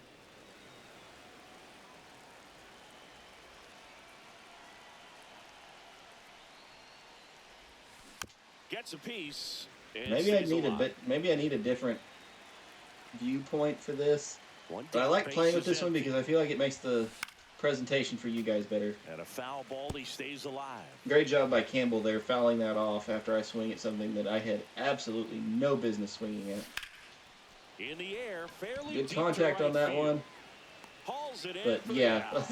[SPEAKER 2] Gets a piece. and
[SPEAKER 1] maybe I
[SPEAKER 2] stays
[SPEAKER 1] need
[SPEAKER 2] alive.
[SPEAKER 1] maybe I need a different viewpoint for this.
[SPEAKER 2] One
[SPEAKER 1] But I
[SPEAKER 2] down,
[SPEAKER 1] like
[SPEAKER 2] base
[SPEAKER 1] playing with
[SPEAKER 2] is
[SPEAKER 1] this one
[SPEAKER 2] empty.
[SPEAKER 1] because I feel like it makes the presentation for you guys better.
[SPEAKER 2] And a foul ball, he stays alive.
[SPEAKER 1] Great job by Campbell there, fouling that off after I swing at something that I had absolutely no business swinging at.
[SPEAKER 2] In the air, fairly
[SPEAKER 1] Good
[SPEAKER 2] deep to
[SPEAKER 1] contact
[SPEAKER 2] right
[SPEAKER 1] on that
[SPEAKER 2] field.
[SPEAKER 1] one,
[SPEAKER 2] Hauls it in
[SPEAKER 1] but
[SPEAKER 2] for the
[SPEAKER 1] yeah.
[SPEAKER 2] out.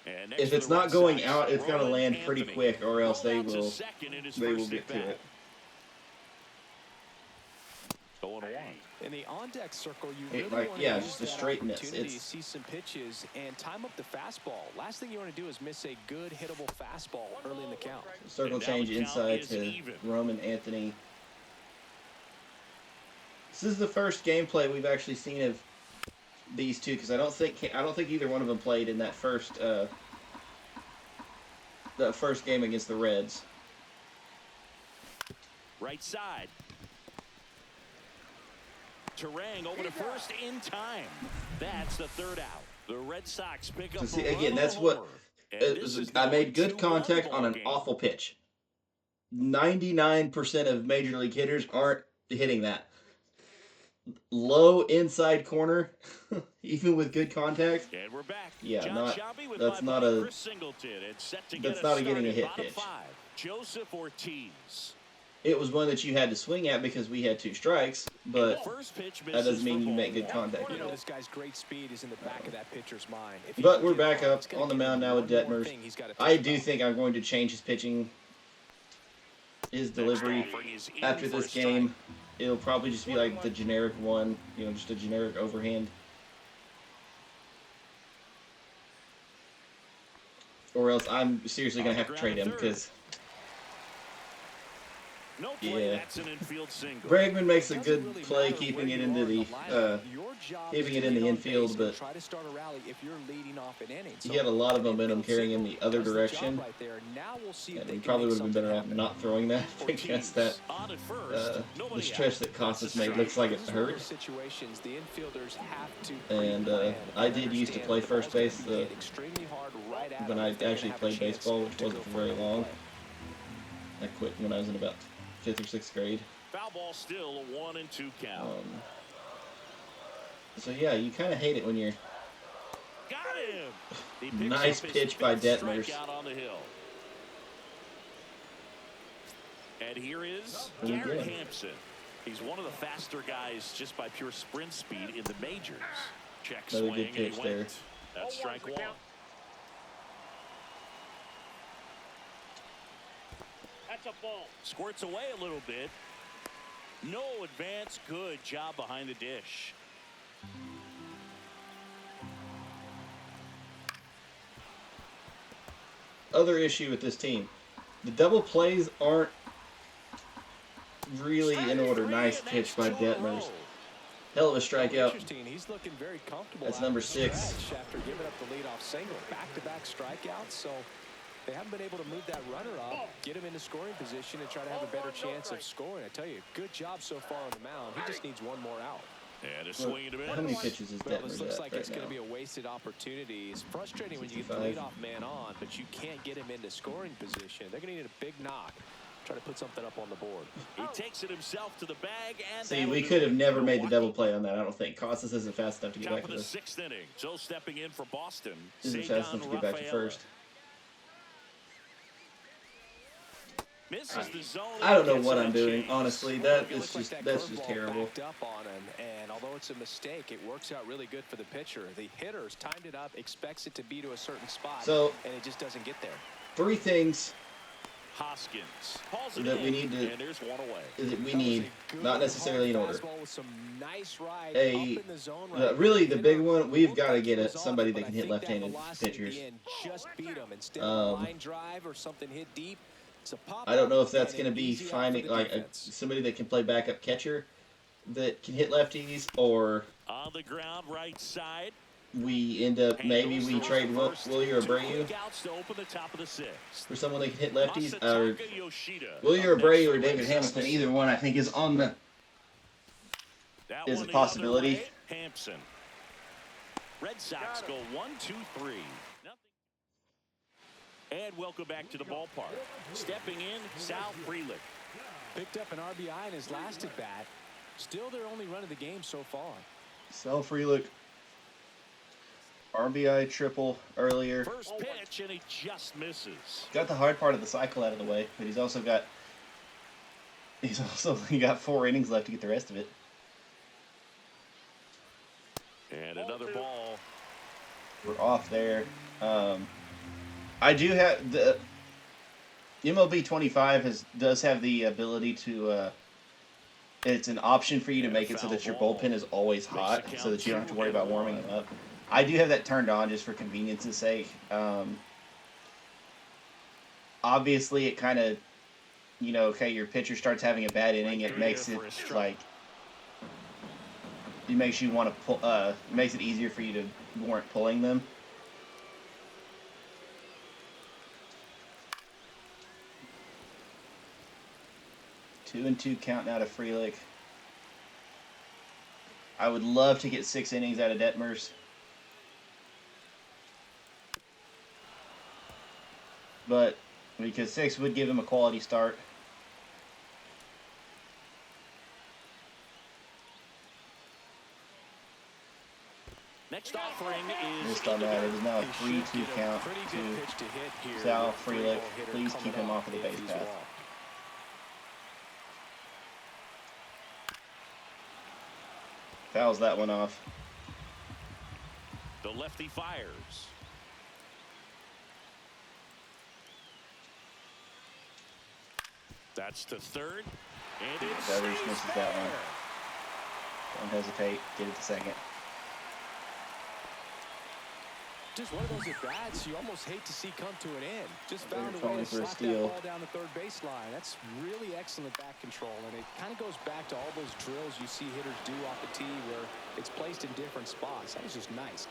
[SPEAKER 2] And next
[SPEAKER 1] If
[SPEAKER 2] for
[SPEAKER 1] it's
[SPEAKER 2] the
[SPEAKER 1] not
[SPEAKER 2] Red
[SPEAKER 1] going
[SPEAKER 2] Sox,
[SPEAKER 1] out, it's gonna
[SPEAKER 2] Rowan
[SPEAKER 1] land pretty
[SPEAKER 2] Anthony.
[SPEAKER 1] quick, or else
[SPEAKER 2] Rolled
[SPEAKER 1] they
[SPEAKER 2] out to
[SPEAKER 1] will
[SPEAKER 2] second in his
[SPEAKER 1] they will
[SPEAKER 2] first
[SPEAKER 1] get to
[SPEAKER 2] at-bat.
[SPEAKER 1] it.
[SPEAKER 2] 0-1.
[SPEAKER 3] In the on-deck circle, you
[SPEAKER 1] It,
[SPEAKER 3] really
[SPEAKER 1] like,
[SPEAKER 3] want
[SPEAKER 1] yeah,
[SPEAKER 3] to
[SPEAKER 1] just
[SPEAKER 3] use
[SPEAKER 1] a
[SPEAKER 3] that
[SPEAKER 1] straight miss.
[SPEAKER 3] opportunity to
[SPEAKER 1] It's-
[SPEAKER 3] see some pitches and time up the fastball. Last thing you want to do is miss a good hittable fastball early in the count.
[SPEAKER 1] Circle
[SPEAKER 2] And now
[SPEAKER 1] change
[SPEAKER 2] the count
[SPEAKER 1] inside
[SPEAKER 2] is
[SPEAKER 1] to
[SPEAKER 2] even.
[SPEAKER 1] Roman Anthony. This is the first gameplay we've actually seen of these two, because I don't think either one of them played in that first game against the Reds.
[SPEAKER 2] Right side. Turang over to first in time. That's the third out. The Red Sox pick up.
[SPEAKER 1] So see, again, that's what I made good contact on an awful pitch. 99% of major league hitters aren't hitting that. Low inside corner, even with good contact.
[SPEAKER 2] And we're back.
[SPEAKER 1] Yeah,
[SPEAKER 2] that's not a
[SPEAKER 1] getting a hit pitch.
[SPEAKER 2] Joseph Ortiz.
[SPEAKER 1] It was one that you had to swing at because we had 2 strikes, but that doesn't mean you make good contact with it.
[SPEAKER 3] This guy's great speed is in the back of that pitcher's mind.
[SPEAKER 1] But we're back up on the mound now with Detmers. I do think I'm going to change his pitching, his delivery after this game. It'll probably just be like the generic one, just a generic overhand. Or else I'm seriously going to have to trade him because...
[SPEAKER 2] That's an infield single.
[SPEAKER 1] Bregman makes a good play keeping it into the infield, but he had a lot of momentum carrying him the other direction, and he probably would have been better off not throwing that because that the stretch that Costas made looks like it hurt. And I did used to play first base when I actually played baseball, which wasn't for very long. I quit when I was in about 5th or 6th grade.
[SPEAKER 2] Foul ball still a 1-2 count.
[SPEAKER 1] So yeah, you kind of hate it when you're.
[SPEAKER 2] Got him.
[SPEAKER 1] Nice pitch by Detmers.
[SPEAKER 2] On the hill. And here is
[SPEAKER 1] Really
[SPEAKER 2] Garrett
[SPEAKER 1] good.
[SPEAKER 2] Hampson. He's one of the faster guys just by pure sprint speed in the majors. Check
[SPEAKER 1] Another
[SPEAKER 2] swing
[SPEAKER 1] good
[SPEAKER 2] and he
[SPEAKER 1] pitch there.
[SPEAKER 2] went. That's strike 1.
[SPEAKER 4] That's a ball.
[SPEAKER 2] Squirts away a little bit. No advance. Good job behind the dish.
[SPEAKER 1] Other issue with this team, the double plays aren't really in order. Nice pitch by Detmers. Hell of a strikeout.
[SPEAKER 3] He's looking very comfortable.
[SPEAKER 1] That's number 6.
[SPEAKER 3] After giving up the leadoff single, back-to-back strikeouts, so they haven't been able to move that runner up, get him into scoring position, and try to have a better chance of scoring. I tell you, good job so far on the mound. He just needs one more out.
[SPEAKER 2] And a swing and a miss.
[SPEAKER 1] How many pitches is
[SPEAKER 3] Well,
[SPEAKER 1] Detmers
[SPEAKER 3] this looks
[SPEAKER 1] at
[SPEAKER 3] like
[SPEAKER 1] right
[SPEAKER 3] it's going to be
[SPEAKER 1] now?
[SPEAKER 3] a wasted opportunity. It's frustrating when you get the
[SPEAKER 1] 65.
[SPEAKER 3] leadoff man on, but you can't get him into scoring position. They're going to need a big knock. Try to put something up on the board.
[SPEAKER 2] He takes it himself to the bag. And
[SPEAKER 1] See, we could have never made the double play on that, I don't think. Costas isn't fast enough to get
[SPEAKER 2] Top
[SPEAKER 1] back
[SPEAKER 2] of
[SPEAKER 1] to
[SPEAKER 2] the
[SPEAKER 1] this.
[SPEAKER 2] 6th inning. So stepping in for Boston.
[SPEAKER 1] Isn't fast enough to get back to first.
[SPEAKER 2] Misses the zone.
[SPEAKER 1] I don't know what I'm doing, honestly. That's just
[SPEAKER 3] curveball
[SPEAKER 1] terrible.
[SPEAKER 3] backed up on him, and although it's a mistake, it works out really good for the pitcher. The hitter's timed it up, expects it to be to a certain spot,
[SPEAKER 1] So,
[SPEAKER 3] and it just doesn't get there.
[SPEAKER 1] 3 things
[SPEAKER 2] Hoskins hauls it
[SPEAKER 1] that we
[SPEAKER 2] in,
[SPEAKER 1] need to
[SPEAKER 2] and there's one away.
[SPEAKER 1] that we need, not necessarily in order.
[SPEAKER 3] With some nice ride
[SPEAKER 1] A-
[SPEAKER 3] up in the zone right
[SPEAKER 1] really,
[SPEAKER 3] there.
[SPEAKER 1] the big one, we've got to get
[SPEAKER 3] Hitter
[SPEAKER 1] somebody that
[SPEAKER 3] but
[SPEAKER 1] can
[SPEAKER 3] I
[SPEAKER 1] hit
[SPEAKER 3] think that
[SPEAKER 1] left-handed
[SPEAKER 3] velocity at the
[SPEAKER 1] pitchers.
[SPEAKER 3] end just beat him. Instead of a line drive or something hit deep, it's a pop
[SPEAKER 1] I don't know if
[SPEAKER 3] up
[SPEAKER 1] that's
[SPEAKER 3] and
[SPEAKER 1] going to
[SPEAKER 3] an
[SPEAKER 1] be
[SPEAKER 3] easy out for
[SPEAKER 1] finding
[SPEAKER 3] the
[SPEAKER 1] like
[SPEAKER 3] defense.
[SPEAKER 1] somebody that can play backup catcher that can hit lefties, or
[SPEAKER 2] On the ground, right side.
[SPEAKER 1] we end up maybe we trade Wilyer Abreu
[SPEAKER 2] To open the top of the 6th.
[SPEAKER 1] for someone that can hit lefties, or
[SPEAKER 2] Masataka Yoshida.
[SPEAKER 1] Wilyer
[SPEAKER 2] Up next
[SPEAKER 1] Abreu
[SPEAKER 2] for
[SPEAKER 1] or
[SPEAKER 2] the
[SPEAKER 1] David
[SPEAKER 2] Red
[SPEAKER 1] Hamilton.
[SPEAKER 2] Sox.
[SPEAKER 1] Either one, I think, is on the
[SPEAKER 2] That
[SPEAKER 1] is
[SPEAKER 2] one
[SPEAKER 1] a
[SPEAKER 2] the other
[SPEAKER 1] possibility.
[SPEAKER 2] way. Hampson. Red Sox go 1-2-3. Nothing. And welcome back to the ballpark. Stepping in, Sal Frelick.
[SPEAKER 3] Picked up an RBI in his last at bat. Still their only run of the game so far.
[SPEAKER 1] Sal Frelick RBI triple earlier.
[SPEAKER 2] First pitch, and he just misses.
[SPEAKER 1] Got the hard part of the cycle out of the way, but he's also got he got 4 innings left to get the rest of it.
[SPEAKER 2] And another ball.
[SPEAKER 1] We're off there. I do have the MLB 25 does have the ability to. It's an option for you to make it so that your bullpen is always hot, so that you don't have to worry about warming them up. I do have that turned on just for convenience's sake. Obviously, it kind of, okay, your pitcher starts having a bad inning. It makes it like it makes you want to pull. Makes it easier for you to warrant pulling them. Two and two count now to Frelick. I would love to get 6 innings out of Detmers. But because 6 would give him a quality start.
[SPEAKER 2] Next offering is
[SPEAKER 1] Missed on that. It is now a
[SPEAKER 3] He should
[SPEAKER 1] 3-2
[SPEAKER 3] get a
[SPEAKER 1] count
[SPEAKER 3] pretty
[SPEAKER 1] to
[SPEAKER 3] good pitch to hit here
[SPEAKER 1] Sal
[SPEAKER 3] with three
[SPEAKER 1] Frelick.
[SPEAKER 3] ball hitter
[SPEAKER 1] Please
[SPEAKER 3] coming
[SPEAKER 1] keep him off of the
[SPEAKER 3] if
[SPEAKER 1] base
[SPEAKER 3] he's
[SPEAKER 1] path.
[SPEAKER 3] walked.
[SPEAKER 1] Fouls that one off.
[SPEAKER 2] the lefty fires. That's to third. And it
[SPEAKER 1] Devers
[SPEAKER 2] stays
[SPEAKER 1] misses that
[SPEAKER 2] there.
[SPEAKER 1] one. Don't hesitate. Get it to second.
[SPEAKER 3] Just one of those at-bats you almost hate to see come to an end. Just
[SPEAKER 1] They're
[SPEAKER 3] found a
[SPEAKER 1] calling
[SPEAKER 3] way to
[SPEAKER 1] for a
[SPEAKER 3] slap
[SPEAKER 1] steal.
[SPEAKER 3] that ball down the third baseline. That's really excellent bat control, and it kind of goes back to all those drills you see hitters do off the tee where it's placed in different spots. That was just nice.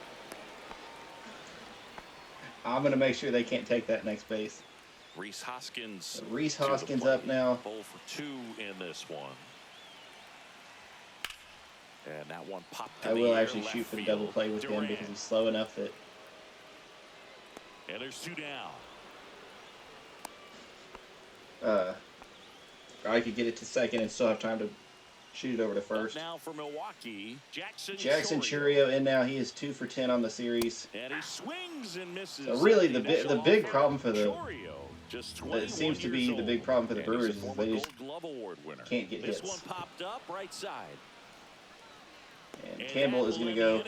[SPEAKER 1] I'm going to make sure they can't take that next base.
[SPEAKER 2] Rhys Hoskins.
[SPEAKER 1] So Rhys
[SPEAKER 2] to the
[SPEAKER 1] Hoskins
[SPEAKER 2] plate.
[SPEAKER 1] up now.
[SPEAKER 2] 0 for 2 in this one. And that one popped.
[SPEAKER 1] I will actually shoot for the double play with him because he's slow enough that
[SPEAKER 2] And there's 2 down.
[SPEAKER 1] I could get it to second and still have time to shoot it over to
[SPEAKER 2] Up
[SPEAKER 1] first.
[SPEAKER 2] now for Milwaukee, Jackson
[SPEAKER 1] Churio in now. He is 2 for 10 on the series.
[SPEAKER 2] And he swings and misses.
[SPEAKER 1] So really,
[SPEAKER 2] at
[SPEAKER 1] the
[SPEAKER 2] initial
[SPEAKER 1] big
[SPEAKER 2] offer.
[SPEAKER 1] problem for the
[SPEAKER 2] Chourio, just
[SPEAKER 1] it seems to
[SPEAKER 2] 21
[SPEAKER 1] be
[SPEAKER 2] years
[SPEAKER 1] the big
[SPEAKER 2] old.
[SPEAKER 1] problem for the
[SPEAKER 2] And he's a
[SPEAKER 1] Brewers is
[SPEAKER 2] former
[SPEAKER 1] they just
[SPEAKER 2] Gold Glove Award winner.
[SPEAKER 1] can't get
[SPEAKER 2] This
[SPEAKER 1] hits.
[SPEAKER 2] one popped up right side.
[SPEAKER 1] And Campbell is going to go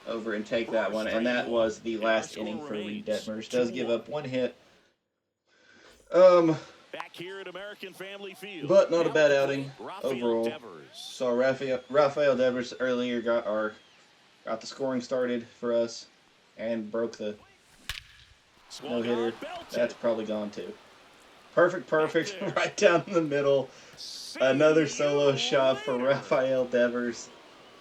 [SPEAKER 1] over and take that one, and that was the last inning for Reed Detmers. Does give up 1 hit.
[SPEAKER 2] Back here at American Family Field.
[SPEAKER 1] But not a
[SPEAKER 2] Now
[SPEAKER 1] bad
[SPEAKER 2] to
[SPEAKER 1] outing
[SPEAKER 2] play, Rafael
[SPEAKER 1] overall.
[SPEAKER 2] Devers.
[SPEAKER 1] So Rafael Devers earlier got the scoring started for us and broke the
[SPEAKER 2] Swung
[SPEAKER 1] no-hitter.
[SPEAKER 2] on, belted.
[SPEAKER 1] That's probably gone too. Perfect,
[SPEAKER 2] there.
[SPEAKER 1] right down the middle.
[SPEAKER 2] See
[SPEAKER 1] Another
[SPEAKER 2] you
[SPEAKER 1] solo shot for
[SPEAKER 2] later.
[SPEAKER 1] Rafael Devers.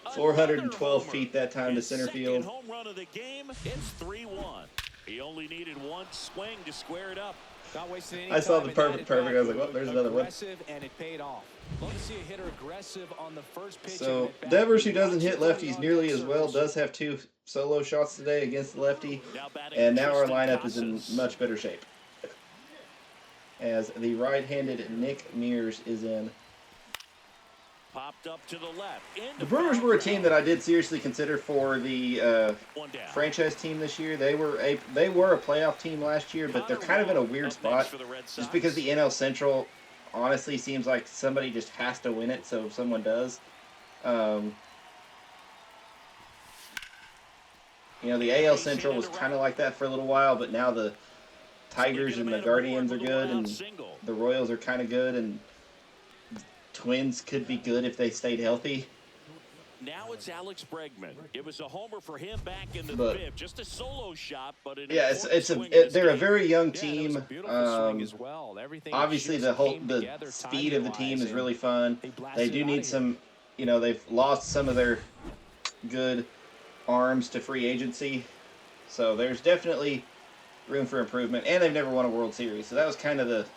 [SPEAKER 2] Another
[SPEAKER 1] 412
[SPEAKER 2] homer.
[SPEAKER 1] feet that time to
[SPEAKER 2] His
[SPEAKER 1] center
[SPEAKER 2] second
[SPEAKER 1] field.
[SPEAKER 2] home run of the game. It's 3-1. He only needed 1 swing to square it up.
[SPEAKER 3] Not wasting any
[SPEAKER 1] I saw
[SPEAKER 3] time
[SPEAKER 1] the
[SPEAKER 3] in
[SPEAKER 1] perfect.
[SPEAKER 3] that
[SPEAKER 1] I was like,
[SPEAKER 3] at-bat.
[SPEAKER 1] well, there's another one.
[SPEAKER 3] Aggressive, and it paid off. Love to see a hitter aggressive on the first pitch.
[SPEAKER 1] So
[SPEAKER 3] of an at-bat.
[SPEAKER 1] Devers, who doesn't
[SPEAKER 3] Watch
[SPEAKER 1] hit
[SPEAKER 3] it
[SPEAKER 1] lefties
[SPEAKER 3] on
[SPEAKER 1] nearly
[SPEAKER 3] deck
[SPEAKER 1] as well,
[SPEAKER 3] circles.
[SPEAKER 1] does have 2 solo shots today against the lefty.
[SPEAKER 2] Now batting
[SPEAKER 1] And now our
[SPEAKER 2] Tristan
[SPEAKER 1] lineup is in
[SPEAKER 2] Casas.
[SPEAKER 1] much better shape. As the right-handed Nick Mears is in.
[SPEAKER 2] Popped up to the left.
[SPEAKER 1] The Brewers were a team that I did seriously consider for the
[SPEAKER 2] One down.
[SPEAKER 1] franchise team this year. They were a playoff team last year, but they're kind of in a weird
[SPEAKER 2] Up
[SPEAKER 1] spot
[SPEAKER 2] next for the Red
[SPEAKER 1] just
[SPEAKER 2] Sox.
[SPEAKER 1] because the NL Central honestly seems like somebody just has to win it, so someone does. The AL Central was kind of like that for a little while, but now the Tigers and the Guardians are good, and the Royals are kind of good, and Twins could be good if they stayed healthy.
[SPEAKER 2] Now it's Alex Bregman. It was a homer for him back in the
[SPEAKER 1] But-
[SPEAKER 2] 5th. Just a solo shot, but an
[SPEAKER 1] Yeah,
[SPEAKER 2] important swing in this
[SPEAKER 1] they're a
[SPEAKER 2] game.
[SPEAKER 1] very young
[SPEAKER 3] Yeah, that was
[SPEAKER 1] team.
[SPEAKER 3] a beautiful swing as well. Everything
[SPEAKER 1] Obviously,
[SPEAKER 3] just
[SPEAKER 1] the
[SPEAKER 3] came together
[SPEAKER 1] speed of the team is
[SPEAKER 3] timing-wise,
[SPEAKER 1] really fun.
[SPEAKER 3] and blasted
[SPEAKER 1] They
[SPEAKER 3] it
[SPEAKER 1] do
[SPEAKER 3] outta
[SPEAKER 1] need
[SPEAKER 3] here.
[SPEAKER 1] some, they've lost some of their good arms to free agency, so there's definitely room for improvement. And they've never won a World Series, so that was kind of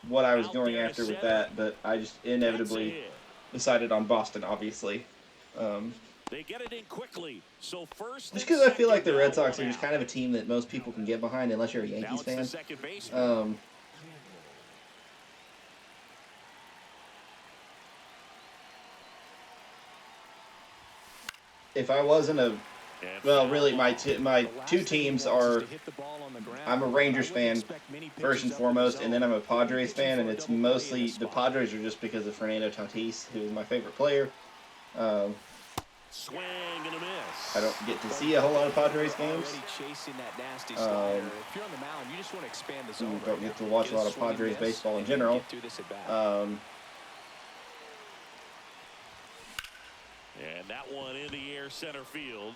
[SPEAKER 1] what I was
[SPEAKER 2] Out
[SPEAKER 1] going
[SPEAKER 2] there to
[SPEAKER 1] after with
[SPEAKER 2] center.
[SPEAKER 1] that. But I just
[SPEAKER 2] That's a
[SPEAKER 1] inevitably
[SPEAKER 2] hit.
[SPEAKER 1] decided on Boston, obviously.
[SPEAKER 2] They get it in quickly. So first,
[SPEAKER 1] Just
[SPEAKER 2] and
[SPEAKER 1] because I feel like the
[SPEAKER 2] second,
[SPEAKER 1] Red
[SPEAKER 2] now
[SPEAKER 1] Sox
[SPEAKER 2] one
[SPEAKER 1] are just
[SPEAKER 2] out.
[SPEAKER 1] kind of a team that most people can get behind unless you're a
[SPEAKER 2] Now
[SPEAKER 1] Yankees
[SPEAKER 2] it's the
[SPEAKER 1] fan.
[SPEAKER 2] second baseman.
[SPEAKER 1] If I wasn't
[SPEAKER 2] And
[SPEAKER 1] really, my
[SPEAKER 3] The
[SPEAKER 1] two
[SPEAKER 3] last thing he
[SPEAKER 1] teams
[SPEAKER 3] wants is
[SPEAKER 1] are.
[SPEAKER 3] to hit the ball on the ground.
[SPEAKER 1] I'm a Rangers
[SPEAKER 3] I wouldn't
[SPEAKER 1] fan,
[SPEAKER 3] expect many
[SPEAKER 1] First and
[SPEAKER 3] pitches up in the
[SPEAKER 1] foremost, and then I'm a
[SPEAKER 3] zone.
[SPEAKER 1] Padres
[SPEAKER 3] Pitching
[SPEAKER 1] fan,
[SPEAKER 3] for
[SPEAKER 1] and
[SPEAKER 3] a
[SPEAKER 1] it's
[SPEAKER 3] double play in
[SPEAKER 1] mostly
[SPEAKER 3] this
[SPEAKER 1] the
[SPEAKER 3] spot.
[SPEAKER 1] Padres are just because of Fernando Tatis, who is my favorite player.
[SPEAKER 2] swing and a miss.
[SPEAKER 1] I don't get to see a whole lot of Padres games.
[SPEAKER 3] Already chasing that nasty slider.
[SPEAKER 1] Um,
[SPEAKER 3] If you're on the mound, you just want to expand the zone.
[SPEAKER 1] don't
[SPEAKER 3] right
[SPEAKER 1] get to
[SPEAKER 3] now.
[SPEAKER 1] watch a lot of
[SPEAKER 3] swing and
[SPEAKER 1] Padres
[SPEAKER 3] miss,
[SPEAKER 1] baseball in
[SPEAKER 3] and then
[SPEAKER 1] general.
[SPEAKER 3] get through this at bat.
[SPEAKER 2] And that one in the air center field.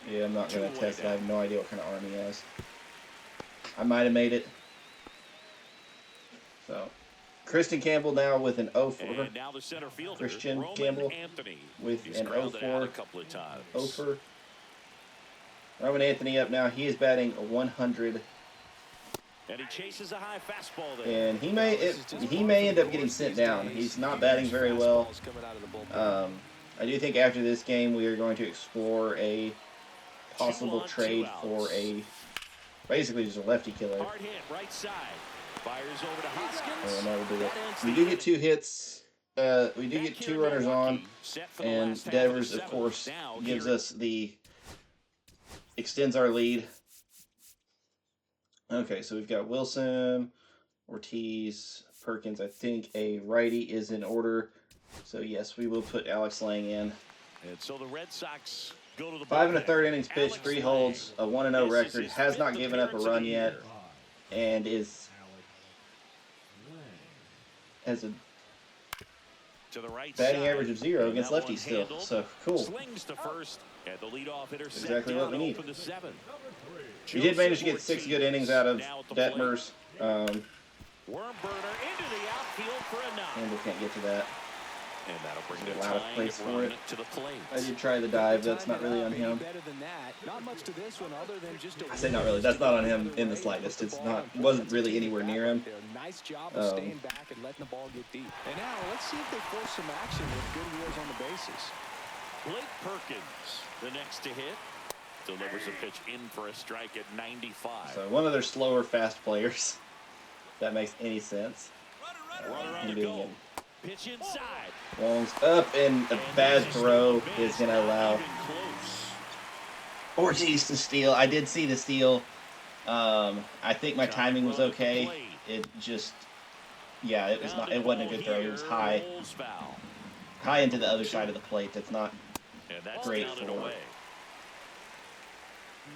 [SPEAKER 1] Yeah, I'm not going to
[SPEAKER 2] Two
[SPEAKER 1] test it.
[SPEAKER 2] away
[SPEAKER 1] I have no idea what kind of arm he has. I might have made it. So, Kristen Campbell now with an 0 for
[SPEAKER 2] And now the center fielder,
[SPEAKER 1] Christian
[SPEAKER 2] Roman
[SPEAKER 1] Campbell
[SPEAKER 2] Anthony.
[SPEAKER 1] with
[SPEAKER 2] He's
[SPEAKER 1] an
[SPEAKER 2] grounded out
[SPEAKER 1] 0-4.
[SPEAKER 2] a couple of times.
[SPEAKER 1] 0 for Roman Anthony up now. He is batting 100,
[SPEAKER 2] And he chases a high fastball there.
[SPEAKER 1] and he may end up getting sent down. He's not batting very well. I do think after this game we are going to explore a possible
[SPEAKER 2] 2 on, 2
[SPEAKER 1] trade
[SPEAKER 2] outs.
[SPEAKER 1] for basically just a lefty killer.
[SPEAKER 2] Hard hit, right side. Fires over to Hoskins.
[SPEAKER 1] And that will do it.
[SPEAKER 2] That ends
[SPEAKER 1] We
[SPEAKER 2] the
[SPEAKER 1] do get
[SPEAKER 2] inning.
[SPEAKER 1] 2 hits. We do
[SPEAKER 2] Back
[SPEAKER 1] get
[SPEAKER 2] here
[SPEAKER 1] 2
[SPEAKER 2] in
[SPEAKER 1] runners on,
[SPEAKER 2] Milwaukee, set for the
[SPEAKER 1] and
[SPEAKER 2] last half
[SPEAKER 1] Devers,
[SPEAKER 2] the
[SPEAKER 1] of
[SPEAKER 2] seventh.
[SPEAKER 1] course,
[SPEAKER 2] Now
[SPEAKER 1] gives
[SPEAKER 2] here-
[SPEAKER 1] us extends our lead. Okay, so we've got Wilson, Ortiz, Perkins. I think a righty is in order. So yes, we will put Alex Lang in.
[SPEAKER 2] And so the Red Sox go to the
[SPEAKER 1] 5
[SPEAKER 2] bullpen.
[SPEAKER 1] 1/3 innings pitched,
[SPEAKER 2] Alex
[SPEAKER 1] 3
[SPEAKER 2] Lang.
[SPEAKER 1] holds, a 1-0
[SPEAKER 2] This is
[SPEAKER 1] record,
[SPEAKER 2] his
[SPEAKER 1] has not
[SPEAKER 2] fifth
[SPEAKER 1] given up a
[SPEAKER 2] appearance of
[SPEAKER 1] run
[SPEAKER 2] the
[SPEAKER 1] yet,
[SPEAKER 2] year.
[SPEAKER 1] and has a
[SPEAKER 2] To the right
[SPEAKER 1] batting
[SPEAKER 2] side.
[SPEAKER 1] average of 0
[SPEAKER 2] And
[SPEAKER 1] against
[SPEAKER 2] that
[SPEAKER 1] lefties
[SPEAKER 2] one
[SPEAKER 1] still.
[SPEAKER 2] handled.
[SPEAKER 1] So cool.
[SPEAKER 2] Slings to first, and the leadoff hitter set
[SPEAKER 1] Exactly what
[SPEAKER 2] down
[SPEAKER 1] we
[SPEAKER 2] to
[SPEAKER 1] need.
[SPEAKER 2] open the 7th.
[SPEAKER 1] We did manage to get 6
[SPEAKER 2] Ortiz
[SPEAKER 1] good innings out of
[SPEAKER 2] now at the plate.
[SPEAKER 1] Detmers.
[SPEAKER 2] Worm burner into the outfield for a knock.
[SPEAKER 1] Campbell can't get to that.
[SPEAKER 2] And that'll bring
[SPEAKER 1] There's
[SPEAKER 2] the
[SPEAKER 1] a lot of
[SPEAKER 2] tying
[SPEAKER 1] place for
[SPEAKER 2] run
[SPEAKER 1] it.
[SPEAKER 2] to the plate.
[SPEAKER 1] I did try the dive. That's not really on him.
[SPEAKER 3] Better than that. Not much to this one other than just a
[SPEAKER 1] I say not really. That's not on him in the slightest. It's not. Wasn't really anywhere near him.
[SPEAKER 3] Nice job of staying back and letting the ball get deep. And now let's see if they force some action with good wheels on the bases.
[SPEAKER 2] Blake Perkins, the next to hit, delivers a pitch in for a strike at 95.
[SPEAKER 1] So one of their slower fast players. If that makes any sense.
[SPEAKER 2] Runner on the
[SPEAKER 1] Doing
[SPEAKER 2] go.
[SPEAKER 1] it.
[SPEAKER 2] Pitch inside.
[SPEAKER 1] Long's up, and a bad throw is going to allow
[SPEAKER 2] Even close.
[SPEAKER 1] Ortiz to steal. I did see the steal. I think my timing was okay. It just, yeah, it was not. It wasn't a good throw. It was high into the other side of the plate. That's not
[SPEAKER 2] And that's
[SPEAKER 1] great
[SPEAKER 2] down and
[SPEAKER 1] for
[SPEAKER 2] away.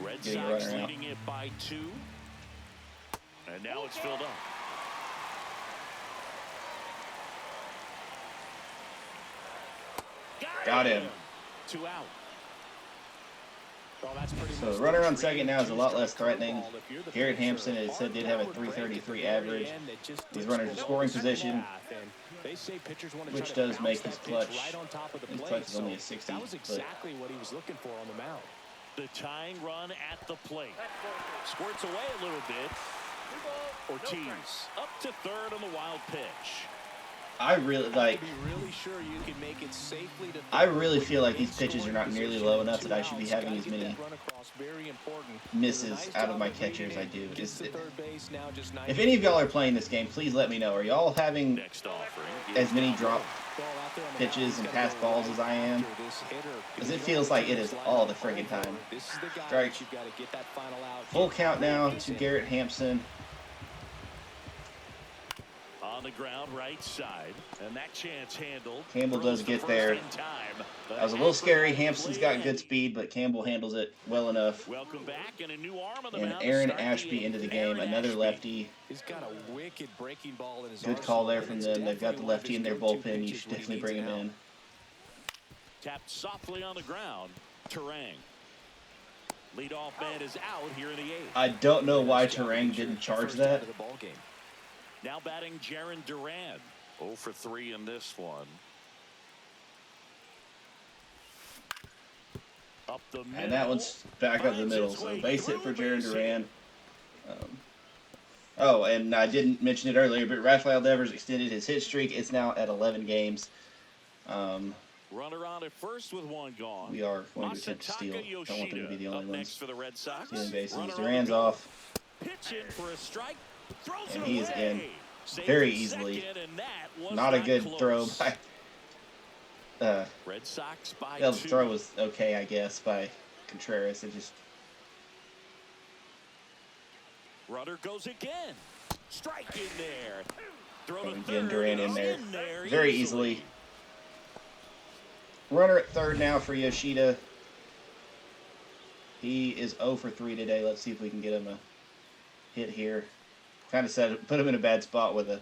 [SPEAKER 2] Red
[SPEAKER 1] getting a
[SPEAKER 2] Sox
[SPEAKER 1] runner out.
[SPEAKER 2] leading it by 2. And now it's filled up.
[SPEAKER 1] Got him.
[SPEAKER 2] 2 out.
[SPEAKER 3] Well, that's pretty
[SPEAKER 1] So
[SPEAKER 3] much
[SPEAKER 1] the runner
[SPEAKER 3] the
[SPEAKER 1] on second now is a lot less
[SPEAKER 3] two-strike
[SPEAKER 1] threatening.
[SPEAKER 3] curveball. If you're the
[SPEAKER 1] Garrett
[SPEAKER 3] pitcher,
[SPEAKER 1] Hampson, it said, did have a 333 average. These
[SPEAKER 3] These
[SPEAKER 1] runners in scoring position,
[SPEAKER 3] They say pitchers want to
[SPEAKER 1] which
[SPEAKER 3] try to
[SPEAKER 1] does
[SPEAKER 3] bounce
[SPEAKER 1] make
[SPEAKER 3] that
[SPEAKER 1] his
[SPEAKER 3] pitch
[SPEAKER 1] clutch.
[SPEAKER 3] right on top of the
[SPEAKER 1] His
[SPEAKER 3] plate.
[SPEAKER 1] clutch is only a
[SPEAKER 3] So
[SPEAKER 1] 60,
[SPEAKER 3] that was
[SPEAKER 1] but-
[SPEAKER 3] exactly what he was looking for on the mound.
[SPEAKER 2] The tying run at the plate. Squirts away a little bit. Ortiz up to third on the wild pitch.
[SPEAKER 1] I really like.
[SPEAKER 3] To be really sure you can make it safely to
[SPEAKER 1] I
[SPEAKER 3] third
[SPEAKER 1] really
[SPEAKER 3] with
[SPEAKER 1] feel like
[SPEAKER 3] in
[SPEAKER 1] these pitches are
[SPEAKER 3] scoring
[SPEAKER 1] not nearly
[SPEAKER 3] position
[SPEAKER 1] low
[SPEAKER 3] with
[SPEAKER 1] enough
[SPEAKER 3] 2
[SPEAKER 1] that I should be
[SPEAKER 3] outs.
[SPEAKER 1] having
[SPEAKER 3] Gotta
[SPEAKER 1] as
[SPEAKER 3] get
[SPEAKER 1] many
[SPEAKER 3] that run across. Very important.
[SPEAKER 1] misses
[SPEAKER 3] Nice
[SPEAKER 1] out of
[SPEAKER 3] job
[SPEAKER 1] my
[SPEAKER 3] reading
[SPEAKER 1] catchers. I
[SPEAKER 3] it.
[SPEAKER 1] do.
[SPEAKER 3] Gets to third base, now just
[SPEAKER 1] If any of y'all are playing this game, please let me know. Are y'all having
[SPEAKER 2] Next offering.
[SPEAKER 1] as many drop
[SPEAKER 3] ball out there on the
[SPEAKER 1] pitches
[SPEAKER 3] mound.
[SPEAKER 1] and pass balls as I am?
[SPEAKER 3] After this hitter,
[SPEAKER 1] Because it feels like it is all the friggin' time.
[SPEAKER 3] This is the guy
[SPEAKER 1] Strike.
[SPEAKER 3] that you've got to get that final out.
[SPEAKER 1] Full count now to Garrett Hampson.
[SPEAKER 2] On the ground, right side. And that chance handled.
[SPEAKER 1] Campbell
[SPEAKER 2] Throws
[SPEAKER 1] does
[SPEAKER 2] to
[SPEAKER 1] get
[SPEAKER 2] first
[SPEAKER 1] there.
[SPEAKER 2] in time.
[SPEAKER 1] That was a little scary. Hampson's got good speed, but Campbell handles it well enough.
[SPEAKER 2] Welcome back, and a new arm on the
[SPEAKER 1] And
[SPEAKER 2] mound to
[SPEAKER 1] Aaron
[SPEAKER 2] start
[SPEAKER 1] Ashby into the
[SPEAKER 2] eighth.
[SPEAKER 1] game.
[SPEAKER 2] Aaron
[SPEAKER 1] Another
[SPEAKER 2] Ashby.
[SPEAKER 1] lefty.
[SPEAKER 3] He's got a wicked breaking ball in his
[SPEAKER 1] Good call there from them. They've got the lefty in their bullpen. You should definitely bring him in.
[SPEAKER 2] Tapped softly on the ground. Terang. Leadoff man is out here in the 8th.
[SPEAKER 1] I don't know why Terang didn't charge that.
[SPEAKER 2] Now batting Jaron Duran. 0 for 3 in this one. Up the middle.
[SPEAKER 1] And that one's back up the middle. So base hit for Jaron Duran. Oh, and I didn't mention it earlier, but Rafael Devers extended his hit streak. It's now at 11 games.
[SPEAKER 2] Runner on at first with 1 gone.
[SPEAKER 1] We are going to attempt to steal.
[SPEAKER 2] Masataka
[SPEAKER 1] Don't want them to be the
[SPEAKER 2] Yoshida
[SPEAKER 1] only
[SPEAKER 2] up
[SPEAKER 1] ones
[SPEAKER 2] next for the Red Sox.
[SPEAKER 1] stealing bases.
[SPEAKER 2] Runner on
[SPEAKER 1] Duran's
[SPEAKER 2] the go.
[SPEAKER 1] off.
[SPEAKER 2] Pitch in for a strike. Throws
[SPEAKER 1] And
[SPEAKER 2] it
[SPEAKER 1] he is
[SPEAKER 2] away.
[SPEAKER 1] in
[SPEAKER 2] Saved
[SPEAKER 1] very
[SPEAKER 2] at
[SPEAKER 1] easily.
[SPEAKER 2] second, and that was
[SPEAKER 1] Not a good
[SPEAKER 2] close.
[SPEAKER 1] throw by.
[SPEAKER 2] Red Sox by
[SPEAKER 1] The
[SPEAKER 2] 2.
[SPEAKER 1] throw was okay, I guess, by Contreras. It just.
[SPEAKER 2] Runner goes again. Strike in there. Throw to
[SPEAKER 1] Again,
[SPEAKER 2] third.
[SPEAKER 1] Duran
[SPEAKER 2] It's
[SPEAKER 1] in there
[SPEAKER 2] there
[SPEAKER 1] very easily. Runner at third now for Yoshida. He is 0 for 3 today. Let's see if we can get him a hit here. Kind of put him in a bad spot with a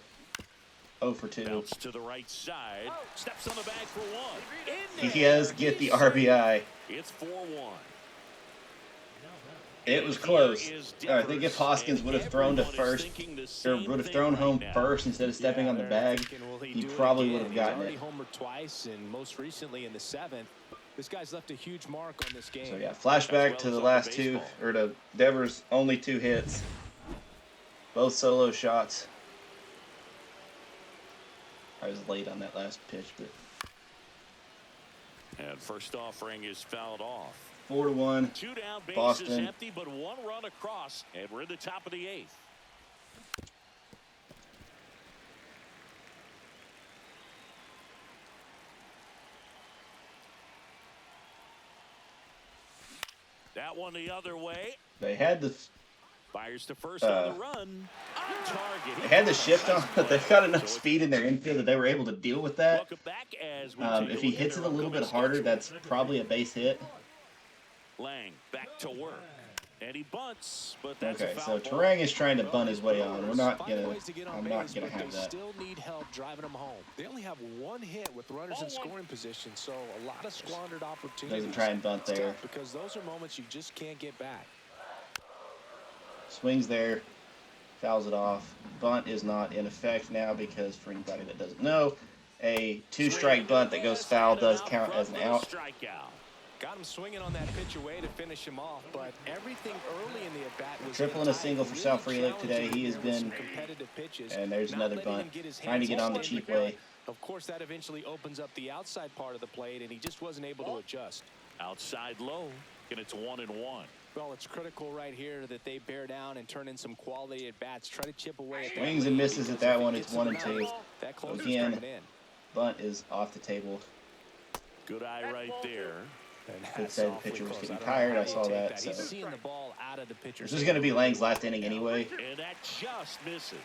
[SPEAKER 1] 0 for 2.
[SPEAKER 2] Bounce to the right side. Steps on the bag for 1. In
[SPEAKER 1] He
[SPEAKER 2] there.
[SPEAKER 1] does get the
[SPEAKER 2] He's
[SPEAKER 1] RBI.
[SPEAKER 2] It's 4-1.
[SPEAKER 1] It was close. I think if Hoskins would have thrown to first, or would have thrown home first instead of stepping on the bag, he probably would have gotten it.
[SPEAKER 3] Homered twice, and most recently in the 7th. This guy's left a huge mark on this game.
[SPEAKER 1] So yeah, flashback to the last two, or to Devers' only 2 hits. Both solo shots. I was late on that last pitch, but.
[SPEAKER 2] And first offering is fouled off.
[SPEAKER 1] 4-1.
[SPEAKER 2] 2 down, bases
[SPEAKER 1] Boston.
[SPEAKER 2] empty, but 1 run across, and we're in the top of the 8th. That one the other way.
[SPEAKER 1] They had the
[SPEAKER 2] Fires to first on the run. On target.
[SPEAKER 1] they had the shift on, but they've got enough speed in their infield that they were able to deal with that.
[SPEAKER 2] Welcome back as we
[SPEAKER 1] If he hits it a little bit harder, that's probably a base hit.
[SPEAKER 2] Lang back to work. And he bunts, but that's
[SPEAKER 1] Okay,
[SPEAKER 2] a
[SPEAKER 1] so
[SPEAKER 2] foul ball.
[SPEAKER 1] Turang is trying to bunt his way on. I'm not gonna
[SPEAKER 3] They
[SPEAKER 1] have that.
[SPEAKER 3] still need help driving them home. They only have 1 hit with runners in scoring position, so a lot of squandered opportunities.
[SPEAKER 1] Doesn't try and bunt
[SPEAKER 3] It's
[SPEAKER 1] there.
[SPEAKER 3] tough because those are moments you just can't get back.
[SPEAKER 1] Swings there, fouls it off. Bunt is not in effect now because, for anybody that doesn't know, a 2-strike bunt that goes foul does count as an out.
[SPEAKER 2] Strikeout.
[SPEAKER 3] Got him swinging on that pitch away to finish him off, but everything early in the at-bat was
[SPEAKER 1] Triple and a single for Sal Frelick today. He has been,
[SPEAKER 3] competitive pitches.
[SPEAKER 1] and there's
[SPEAKER 3] Not
[SPEAKER 1] another
[SPEAKER 3] letting him
[SPEAKER 1] bunt,
[SPEAKER 3] get his
[SPEAKER 1] trying to
[SPEAKER 3] hands
[SPEAKER 1] get on the
[SPEAKER 3] on
[SPEAKER 1] cheap
[SPEAKER 3] the
[SPEAKER 1] way.
[SPEAKER 3] Of course, that eventually opens up the outside part of the plate, and he just wasn't able to adjust.
[SPEAKER 2] Outside low, and it's 1-1.
[SPEAKER 3] Well, it's critical right here that they bear down and turn in some quality at bats. Try to chip away at that
[SPEAKER 1] Swings and
[SPEAKER 3] lead,
[SPEAKER 1] misses at
[SPEAKER 3] because
[SPEAKER 1] that
[SPEAKER 3] if he
[SPEAKER 1] one.
[SPEAKER 3] gets
[SPEAKER 1] It's 1 and
[SPEAKER 3] it
[SPEAKER 1] 2.
[SPEAKER 3] out, that closer's
[SPEAKER 1] Again.
[SPEAKER 3] coming in.
[SPEAKER 1] Bunt is off the table.
[SPEAKER 2] Good eye right there.
[SPEAKER 3] And
[SPEAKER 1] Could
[SPEAKER 3] that's
[SPEAKER 1] say the
[SPEAKER 3] awfully
[SPEAKER 1] pitcher was
[SPEAKER 3] close.
[SPEAKER 1] getting
[SPEAKER 3] I don't know
[SPEAKER 1] tired.
[SPEAKER 3] how
[SPEAKER 1] I
[SPEAKER 3] you
[SPEAKER 1] saw
[SPEAKER 3] take
[SPEAKER 1] that,
[SPEAKER 3] He's
[SPEAKER 1] so.
[SPEAKER 3] seeing the ball out of the pitcher's
[SPEAKER 1] This is going to be Lang's last inning anyway.
[SPEAKER 2] And that just misses.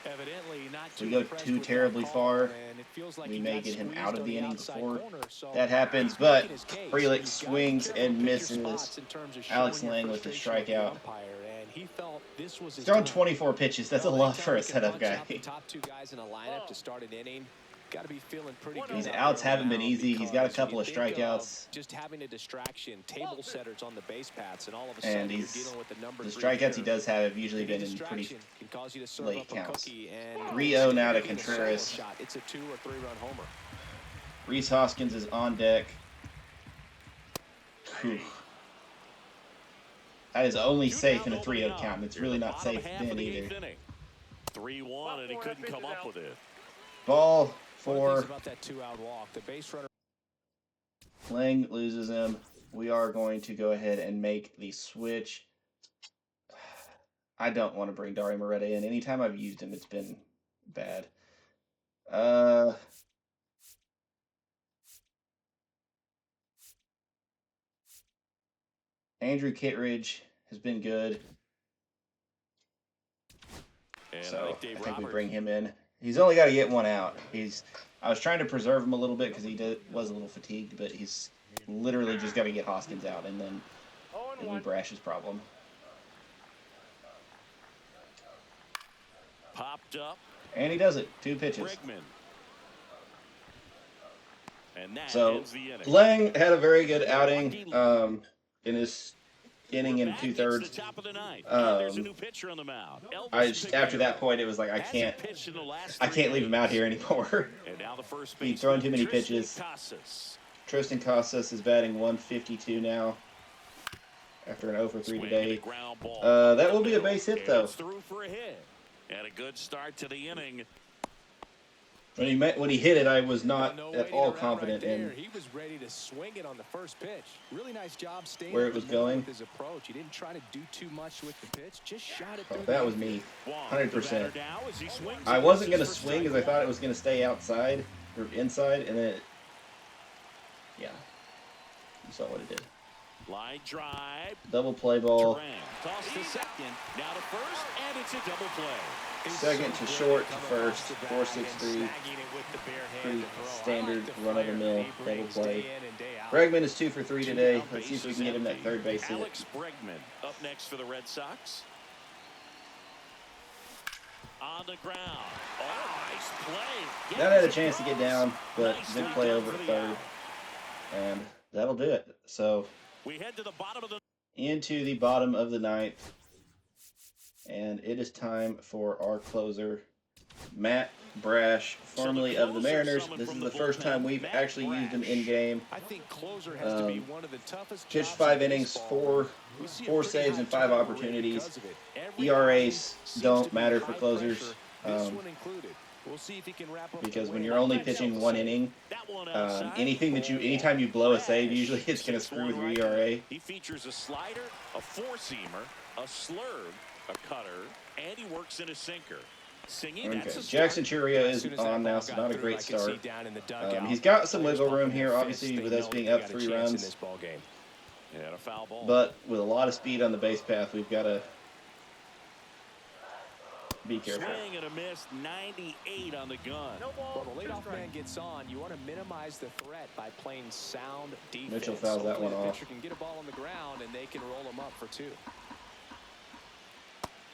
[SPEAKER 3] Evidently not
[SPEAKER 1] If we
[SPEAKER 3] too
[SPEAKER 1] go
[SPEAKER 3] impressed
[SPEAKER 1] too
[SPEAKER 3] with that
[SPEAKER 1] terribly
[SPEAKER 3] call,
[SPEAKER 1] far,
[SPEAKER 3] and it feels like
[SPEAKER 1] we
[SPEAKER 3] he
[SPEAKER 1] may
[SPEAKER 3] got
[SPEAKER 1] get him
[SPEAKER 3] squeezed
[SPEAKER 1] out of
[SPEAKER 3] on
[SPEAKER 1] the inning
[SPEAKER 3] outside
[SPEAKER 1] before
[SPEAKER 3] corner, so
[SPEAKER 1] that happens,
[SPEAKER 3] he's
[SPEAKER 1] but
[SPEAKER 3] making his case.
[SPEAKER 1] Frelick
[SPEAKER 3] You've gotta
[SPEAKER 1] swings
[SPEAKER 3] be careful
[SPEAKER 1] and
[SPEAKER 3] to pick your
[SPEAKER 1] misses.
[SPEAKER 3] spots in terms of
[SPEAKER 1] Alex
[SPEAKER 3] showing your
[SPEAKER 1] Lang with his
[SPEAKER 3] frustration with the
[SPEAKER 1] strikeout.
[SPEAKER 3] umpire, and he felt this was his
[SPEAKER 1] Throwing
[SPEAKER 3] time.
[SPEAKER 1] 24 pitches. That's a
[SPEAKER 3] Well,
[SPEAKER 1] lot
[SPEAKER 3] anytime
[SPEAKER 1] for a
[SPEAKER 3] you can
[SPEAKER 1] setup
[SPEAKER 3] punch out
[SPEAKER 1] guy.
[SPEAKER 3] the top 2 guys in a lineup to start an inning. Got to be feeling pretty good.
[SPEAKER 1] These
[SPEAKER 3] out
[SPEAKER 1] outs
[SPEAKER 3] there
[SPEAKER 1] haven't been
[SPEAKER 3] now
[SPEAKER 1] easy. He's got a
[SPEAKER 3] because
[SPEAKER 1] couple
[SPEAKER 3] you
[SPEAKER 1] of
[SPEAKER 3] think of
[SPEAKER 1] strikeouts.
[SPEAKER 3] Just having a distraction, table setters on the base paths, and all of a
[SPEAKER 1] And
[SPEAKER 3] sudden you're
[SPEAKER 1] he's
[SPEAKER 3] dealing with the number
[SPEAKER 1] the
[SPEAKER 3] 3
[SPEAKER 1] strikeouts he
[SPEAKER 3] hitter.
[SPEAKER 1] does have have usually
[SPEAKER 3] Any
[SPEAKER 1] been in pretty
[SPEAKER 3] distraction can cause you to serve
[SPEAKER 1] late
[SPEAKER 3] up a
[SPEAKER 1] counts.
[SPEAKER 3] cookie, and
[SPEAKER 1] 3-0 now to
[SPEAKER 3] it's gonna be a solo
[SPEAKER 1] Contreras.
[SPEAKER 3] shot. It's a 2 or 3 run homer.
[SPEAKER 1] Rhys Hoskins is on deck. Whew. That is only safe in a 3-0 count, and it's really not safe then either.
[SPEAKER 2] 3-1, and he couldn't come up with it.
[SPEAKER 1] Ball
[SPEAKER 3] One of the
[SPEAKER 1] for
[SPEAKER 3] things about that 2-out walk, the base runner.
[SPEAKER 1] Lang loses him. We are going to go ahead and make the switch. I don't want to bring Dauri Moreta in. Anytime I've used him, it's been bad. Andrew Kittredge has been good.
[SPEAKER 2] And
[SPEAKER 1] So
[SPEAKER 2] Dave
[SPEAKER 1] I think we
[SPEAKER 2] Roberts.
[SPEAKER 1] bring him in. He's only got to get one out. I was trying to preserve him a little bit because he was a little fatigued, but he's literally just got to get Hoskins out, and then it'll be Brash's problem.
[SPEAKER 2] Popped up.
[SPEAKER 1] And he does it. 2 pitches.
[SPEAKER 2] Bregman. And that
[SPEAKER 1] So
[SPEAKER 2] ends the inning.
[SPEAKER 1] Lang had a very good outing in his inning
[SPEAKER 2] We're
[SPEAKER 1] and
[SPEAKER 2] back.
[SPEAKER 1] 2/3.
[SPEAKER 2] It's the top of the ninth. And there's a
[SPEAKER 1] Um,
[SPEAKER 2] new pitcher on the mound.
[SPEAKER 1] I
[SPEAKER 2] Elvis
[SPEAKER 1] just after that point it was like I
[SPEAKER 2] hasn't pitched in the last
[SPEAKER 1] can't
[SPEAKER 2] 3
[SPEAKER 1] leave him out
[SPEAKER 2] days.
[SPEAKER 1] here anymore.
[SPEAKER 2] And now the first
[SPEAKER 1] He's
[SPEAKER 2] baseman,
[SPEAKER 1] throwing too many
[SPEAKER 2] Tristan
[SPEAKER 1] pitches.
[SPEAKER 2] Casas.
[SPEAKER 1] Tristan Casas is batting 152 now after an 0 for 3
[SPEAKER 2] Swing and a
[SPEAKER 1] today.
[SPEAKER 2] ground ball.
[SPEAKER 1] That will be a base hit though.
[SPEAKER 2] It's through for a hit. And a good start to the inning.
[SPEAKER 1] When he hit it, I was not
[SPEAKER 3] No
[SPEAKER 1] at
[SPEAKER 3] waiting
[SPEAKER 1] all
[SPEAKER 3] around
[SPEAKER 1] confident
[SPEAKER 3] right there.
[SPEAKER 1] in
[SPEAKER 3] He was ready to swing it on the first pitch. Really nice job staying
[SPEAKER 1] where it
[SPEAKER 3] in the
[SPEAKER 1] was
[SPEAKER 3] middle
[SPEAKER 1] going.
[SPEAKER 3] with his approach. He didn't try to do too much with the pitch. Just shot it
[SPEAKER 1] Oh,
[SPEAKER 3] through
[SPEAKER 1] that
[SPEAKER 3] the
[SPEAKER 1] was me.
[SPEAKER 2] One,
[SPEAKER 1] 100%.
[SPEAKER 2] the batter now as he swings
[SPEAKER 1] I
[SPEAKER 2] and
[SPEAKER 1] wasn't going to
[SPEAKER 2] misses for
[SPEAKER 1] swing because I
[SPEAKER 2] strike
[SPEAKER 1] thought it
[SPEAKER 2] one.
[SPEAKER 1] was going to stay outside or inside, and then yeah, you saw what it did.
[SPEAKER 2] Line drive.
[SPEAKER 1] Double play ball.
[SPEAKER 2] Durant toss to second. Now to first, and it's a double play.
[SPEAKER 1] Second to short to first. 4-6-3. Pretty standard run-of-the-mill double play. Bregman is 2 for 3 today. Let's see if we can get him that third base hit.
[SPEAKER 2] Alex Bregman up next for the Red Sox. On the ground. Oh, nice play.
[SPEAKER 1] That had a chance to get down, but
[SPEAKER 2] Nicely
[SPEAKER 1] good play
[SPEAKER 2] done
[SPEAKER 1] over
[SPEAKER 2] for
[SPEAKER 1] at
[SPEAKER 2] the
[SPEAKER 1] third.
[SPEAKER 2] out.
[SPEAKER 1] And that'll do it. So
[SPEAKER 2] We head to the bottom of the
[SPEAKER 1] into the bottom of the ninth, and it is time for our closer, Matt Brash, formerly of the Mariners. This is the first time we've actually used him in game.
[SPEAKER 3] I think closer has to be one of the toughest
[SPEAKER 1] Pitched
[SPEAKER 3] jobs
[SPEAKER 1] 5
[SPEAKER 3] in
[SPEAKER 1] innings,
[SPEAKER 3] baseball.
[SPEAKER 1] four saves, and 5 opportunities. ERAs don't matter for closers.
[SPEAKER 3] We'll see if he can wrap up
[SPEAKER 1] because when you're only pitching 1 inning, anytime you blow a save, usually it's going to screw with your ERA.
[SPEAKER 2] He features a slider, a four-seamer, a slurve, a cutter, and he works in a sinker.
[SPEAKER 1] Okay, Jackson Chourio is on now, so not a great start. He's got some wiggle room here, obviously, with us being up 3 runs. But with a lot of speed on the base path, we've got to be careful.
[SPEAKER 2] Swing and a miss, 98 on the gun.
[SPEAKER 3] Well, the leadoff man gets on. You want to minimize the threat by playing sound defense.
[SPEAKER 1] Mitchell fouls that one off.
[SPEAKER 3] The pitcher can get a ball on the ground, and they can roll him up for 2.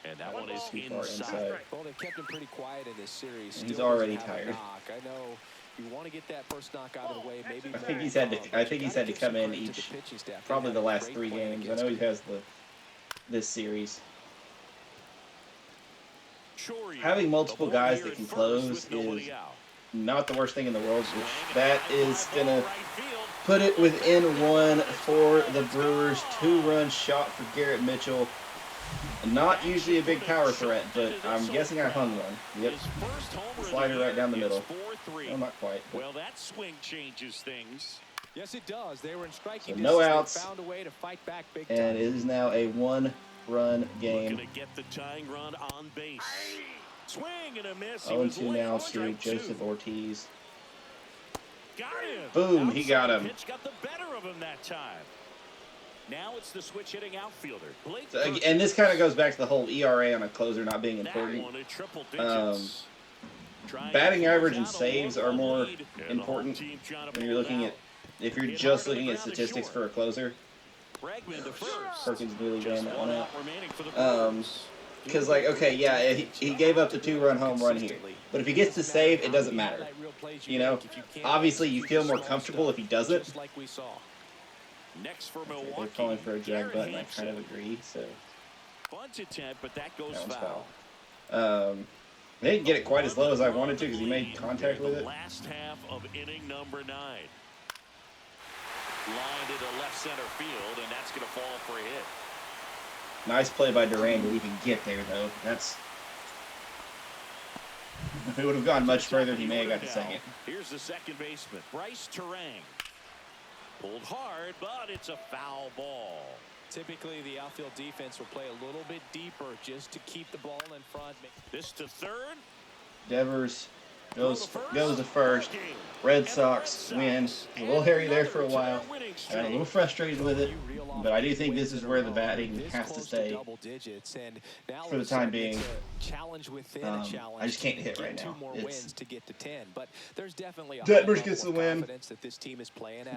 [SPEAKER 2] And that one is
[SPEAKER 1] inside.
[SPEAKER 3] Well, they kept him pretty quiet in this series.
[SPEAKER 1] He's already tired.
[SPEAKER 3] I know you want to get that first knock out of the way. Maybe
[SPEAKER 1] I think he's had to come in each, probably the last 3 games. I know he has this series. Having multiple guys that can close is not the worst thing in the world, which that is going to put it within 1 for the Brewers. 2-run shot for Garrett Mitchell. Not usually a big power threat, but I'm guessing I hung one. Yep. Slider right down the middle. Oh, not quite.
[SPEAKER 2] Well, that swing changes things.
[SPEAKER 3] Yes, it does. They were in striking
[SPEAKER 1] distance. No outs.
[SPEAKER 3] They found a way to fight back big time.
[SPEAKER 1] And it is now a 1-run game.
[SPEAKER 2] Looking to get the tying run on base. Swing and a miss.
[SPEAKER 1] 0-2 now to Joseph Ortiz.
[SPEAKER 2] Got him.
[SPEAKER 1] Boom, he got him.
[SPEAKER 2] Pitch got the better of him that time. Now it's the switch hitting outfielder.
[SPEAKER 1] And this kind of goes back to the whole ERA on a closer not being important. Batting average and saves are more important when you're looking at, if you're just looking at statistics for a closer. Perkins nearly ran that one out. Because, like, okay, yeah, he gave up the 2-run home run here. But if he gets to save, it doesn't matter. You know, obviously you feel more comfortable if he does it.
[SPEAKER 2] Next for Milwaukee.
[SPEAKER 1] They're calling for a drag button. I kind of agree. So
[SPEAKER 2] bunch attempt, but that goes
[SPEAKER 1] foul. They didn't get it quite as low as I wanted to because he made contact with it.
[SPEAKER 2] Last half of inning number 9. Lined into left center field, and that's going to fall for a hit.
[SPEAKER 1] Nice play by Duran to even get there, though. That's. If it would have gone much further, he may have got the second.
[SPEAKER 2] Here's the second baseman, Bryce Turang. Pulled hard, but it's a foul ball.
[SPEAKER 3] Typically, the outfield defense will play a little bit deeper just to keep the ball in front.
[SPEAKER 2] This to third.
[SPEAKER 1] Devers goes to first. Red Sox win. A little hairy there for a while. Got a little frustrated with it, but I do think this is where the batting has to stay for the time being. I just can't hit right now. Devers gets the win.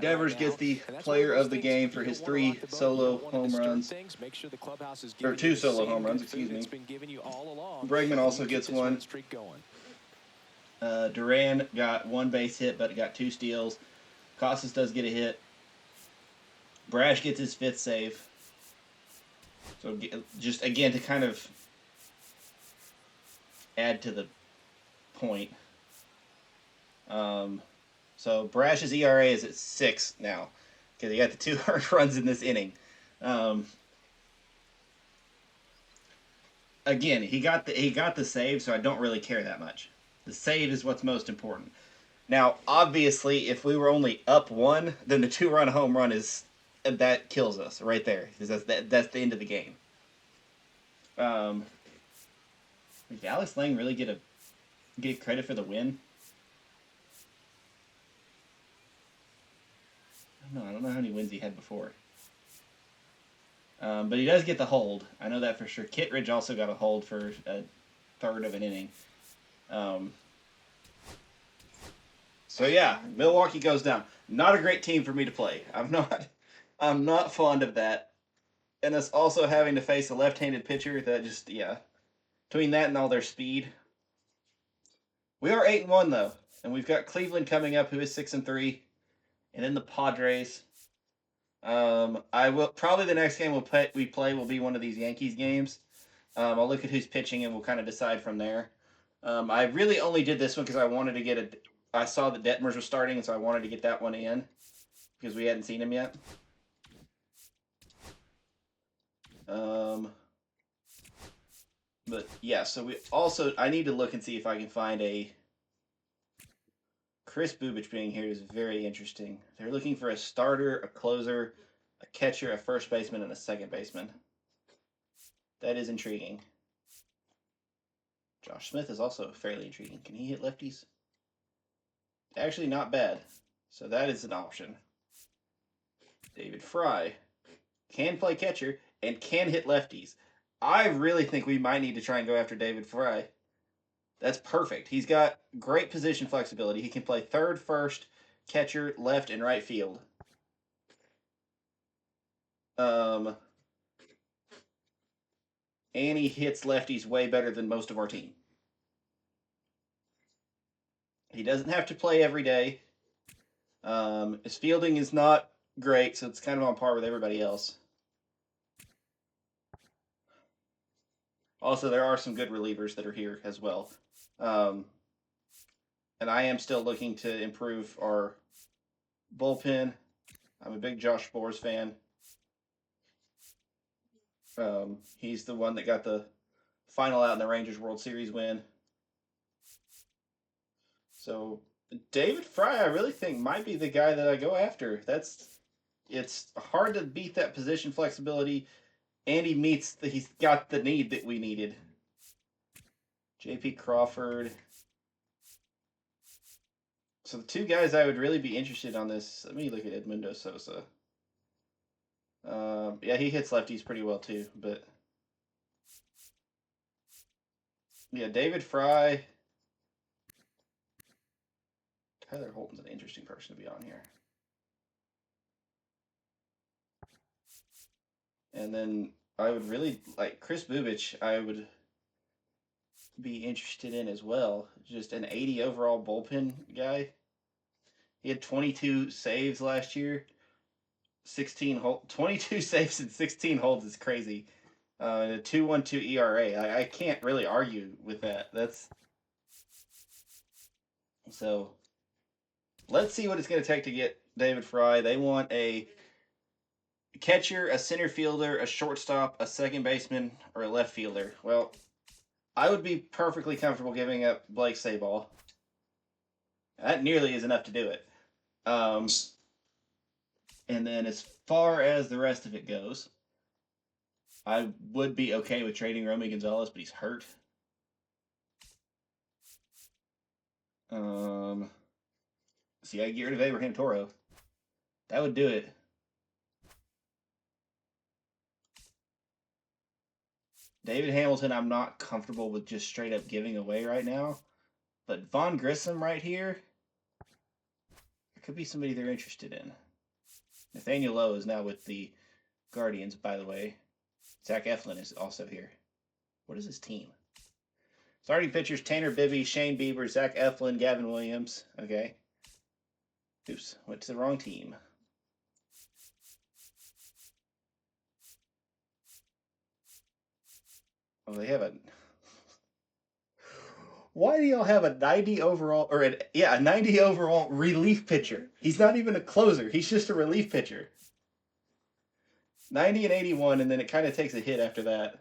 [SPEAKER 1] Devers gets the player of the game for his 3 solo home runs. Or 2 solo home runs, excuse me. Bregman also gets one. Duran got 1 base hit, but got 2 steals. Casas does get a hit. Brash gets his 5th save. So just again to kind of add to the point. So Brash's ERA is at 6 now because he got the 2 hard runs in this inning. Again, he got the save, so I don't really care that much. The save is what's most important. Now, obviously, if we were only up 1, then the 2-run home run that kills us right there, because that's the end of the game. Did Alex Lang really get credit for the win? I don't know how many wins he had before. But he does get the hold. I know that for sure. Kittredge also got a hold for a third of an inning. So yeah, Milwaukee goes down. Not a great team for me to play. I'm not fond of that. And us also having to face a left-handed pitcher that just, yeah. Between that and all their speed. We are 8-1 though. And we've got Cleveland coming up, who is 6-3. And then the Padres. I will probably the next game we play will be one of these Yankees games. I'll look at who's pitching and we'll kind of decide from there. I really only did this one because I wanted to get I saw that Detmers was starting, and so I wanted to get that one in because we hadn't seen him yet. But yeah, so I need to look and see if I can find a Kris Bubic being here is very interesting. They're looking for a starter, a closer, a catcher, a first baseman, and a second baseman. That is intriguing. Josh Smith is also fairly intriguing. Can he hit lefties? Actually, not bad. So that is an option. David Fry can play catcher and can hit lefties. I really think we might need to try and go after David Fry. That's perfect. He's got great position flexibility. He can play third, first, catcher, left, and right field. And he hits lefties way better than most of our team. He doesn't have to play every day. His fielding is not great, so it's kind of on par with everybody else. Also, there are some good relievers that are here as well. And I am still looking to improve our bullpen. I'm a big Josh Sborz fan. He's the one that got the final out in the Rangers World Series win. So David Fry, I really think might be the guy that I go after. It's hard to beat that position flexibility, and he's got the need that we needed. J.P. Crawford. So the two guys I would really be interested on this. Let me look at Edmundo Sosa. Yeah, he hits lefties pretty well too, but yeah, David Fry. Tyler Holton's an interesting person to be on here. And then I would really like Kris Bubic. I would be interested in as well. Just an 80 overall bullpen guy. He had 22 saves last year. 22 saves and 16 holds is crazy. A 2.12 ERA. I can't really argue with that. So let's see what it's going to take to get David Fry. They want a catcher, a center fielder, a shortstop, a second baseman, or a left fielder. Well, I would be perfectly comfortable giving up Blake Sabol. That nearly is enough to do it. And then as far as the rest of it goes, I would be okay with trading Romy Gonzalez, but he's hurt. See, I get rid of Abraham Toro. That would do it. David Hamilton, I'm not comfortable with just straight up giving away right now. But Vaughn Grissom right here, there could be somebody they're interested in. Nathaniel Lowe is now with the Guardians, by the way. Zach Eflin is also here. What is his team? Starting pitchers, Tanner Bibby, Shane Bieber, Zach Eflin, Gavin Williams. Okay. Oops, went to the wrong team. Oh, they have a... Why do y'all have a 90 overall, a 90 overall relief pitcher? He's not even a closer. He's just a relief pitcher. 90 and 81, and then it kind of takes a hit after that.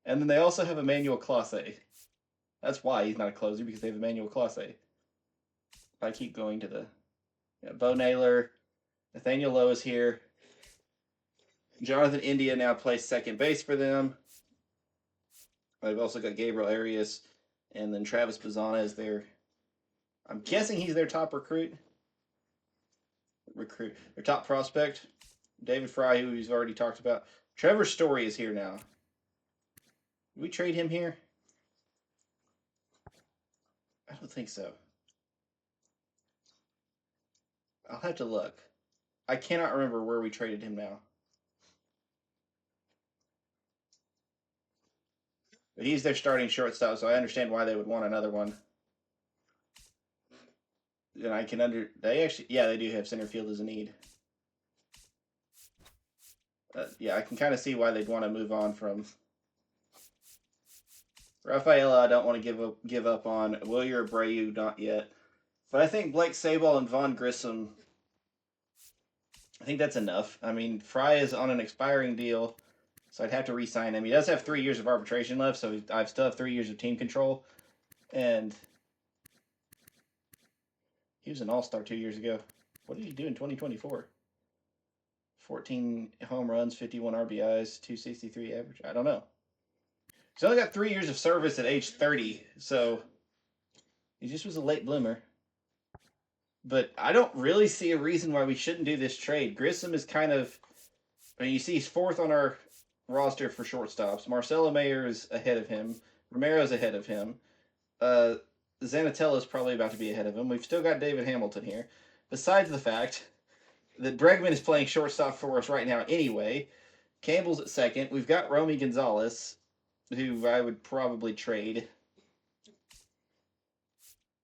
[SPEAKER 1] And then they also have Emmanuel Clase. That's why he's not a closer, because they have Emmanuel Clase. I keep going to the... Yeah, Bo Naylor. Nathaniel Lowe is here. Jonathan India now plays second base for them. They've also got Gabriel Arias, and then Travis Bazzana is their... I'm guessing he's their top recruit. Their top prospect. David Fry, who we've already talked about. Trevor Story is here now. Did we trade him here? I don't think so. I'll have to look. I cannot remember where we traded him now. But he's their starting shortstop, so I understand why they would want another one. And I can they do have center field as a need. Yeah, I can kind of see why they'd want to move on from Rafaela. I don't want to give up on. Wilyer Abreu, not yet. But I think Blake Sabol and Vaughn Grissom, I think that's enough. I mean, Fry is on an expiring deal, so I'd have to re-sign him. He does have 3 years of arbitration left, so I still have 3 years of team control. And he was an all-star 2 years ago. What did he do in 2024? 14 home runs, 51 RBIs, 263 average. I don't know. He's only got 3 years of service at age 30, so he just was a late bloomer. But I don't really see a reason why we shouldn't do this trade. Grissom is kind of, I mean, you see he's 4th on our roster for shortstops. Marcelo Mayer is ahead of him. Romero's ahead of him. Zanatella is probably about to be ahead of him. We've still got David Hamilton here. Besides the fact that Bregman is playing shortstop for us right now anyway. Campbell's at second. We've got Romy Gonzalez, who I would probably trade.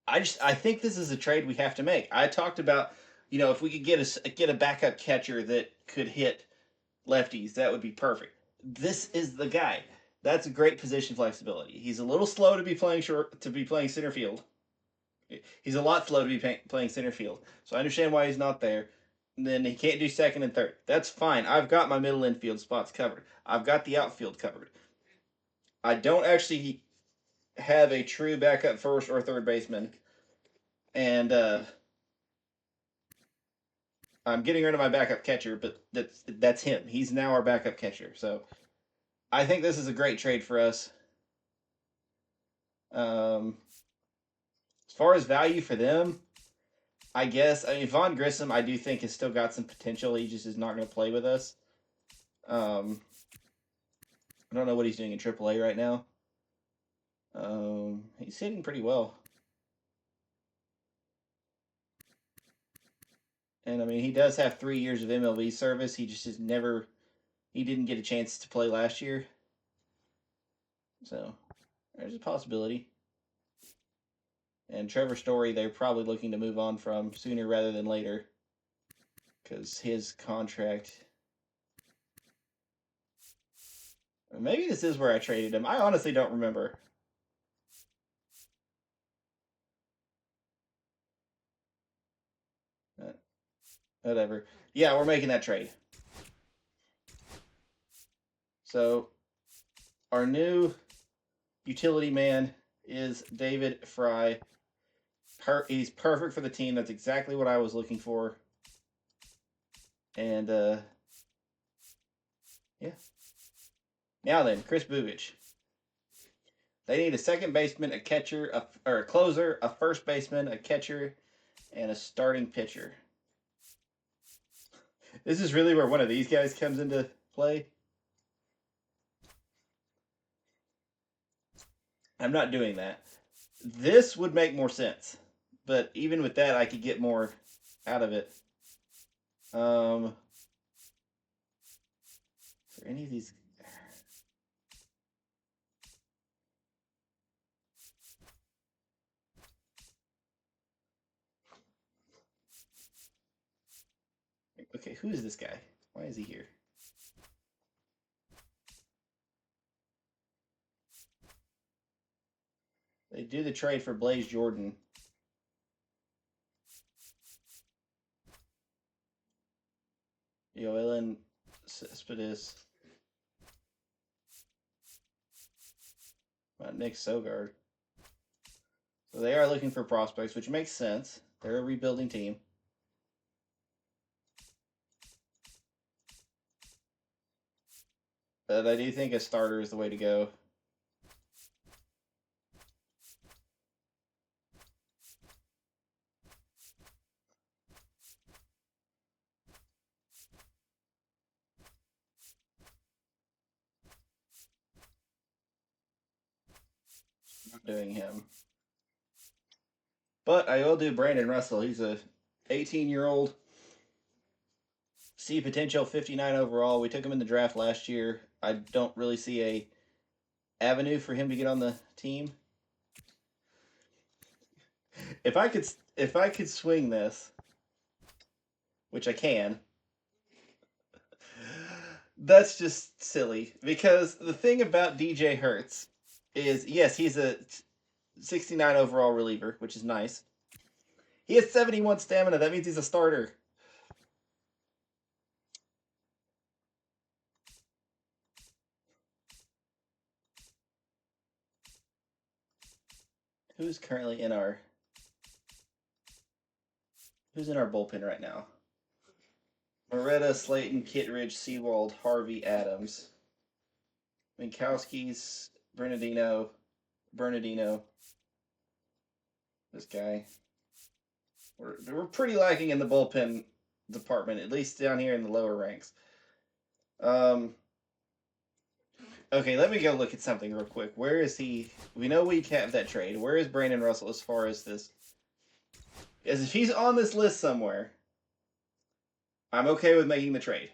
[SPEAKER 1] I think this is a trade we have to make. I talked about, if we could get a backup catcher that could hit lefties, that would be perfect. This is the guy. That's a great position flexibility. He's a little slow to be playing center field. He's a lot slow to be playing center field. So I understand why he's not there. And then he can't do second and third. That's fine. I've got my middle infield spots covered. I've got the outfield covered. I don't actually have a true backup first or third baseman. And I'm getting rid of my backup catcher, but that's him. He's now our backup catcher. So I think this is a great trade for us. As far as value for them, I guess, Vaughn Grissom, I do think has still got some potential. He just is not going to play with us. I don't know what he's doing in AAA right now. He's hitting pretty well. And, I mean, he does have 3 years of MLB service. He just he didn't get a chance to play last year. So, there's a possibility. And Trevor Story, they're probably looking to move on from sooner rather than later. Because his contract... Maybe this is where I traded him. I honestly don't remember. Whatever. Yeah, we're making that trade. So, our new utility man is David Fry. He's perfect for the team. That's exactly what I was looking for. And, yeah. Now then, Chris Bugich. They need a second baseman, a catcher, a closer, a first baseman, a catcher, and a starting pitcher. This is really where one of these guys comes into play. I'm not doing that. This would make more sense. But even with that, I could get more out of it. For any of these... Okay, who is this guy? Why is he here? They do the trade for Blaze Jordan. Yoelan Cespedes. Nick Sogard. So they are looking for prospects, which makes sense. They're a rebuilding team. But I do think a starter is the way to go. Not doing him. But I will do Brandon Russell. He's a 18-year-old. See potential, 59 overall. We took him in the draft last year. I don't really see a avenue for him to get on the team. If I could swing this, which I can, That's just silly because the thing about DJ Hertz is, yes, he's a 69 overall reliever, which is nice. He has 71 stamina. That means he's a starter. Who's currently in our bullpen right now? Moretta, Slayton, Kittredge, Seawald, Harvey, Adams. Minkowski's, Bernardino. This guy. We're pretty lacking in the bullpen department, at least down here in the lower ranks. Okay, let me go look at something real quick. Where is he? We know we have that trade. Where is Brandon Russell as far as this? As if he's on this list somewhere, I'm okay with making the trade.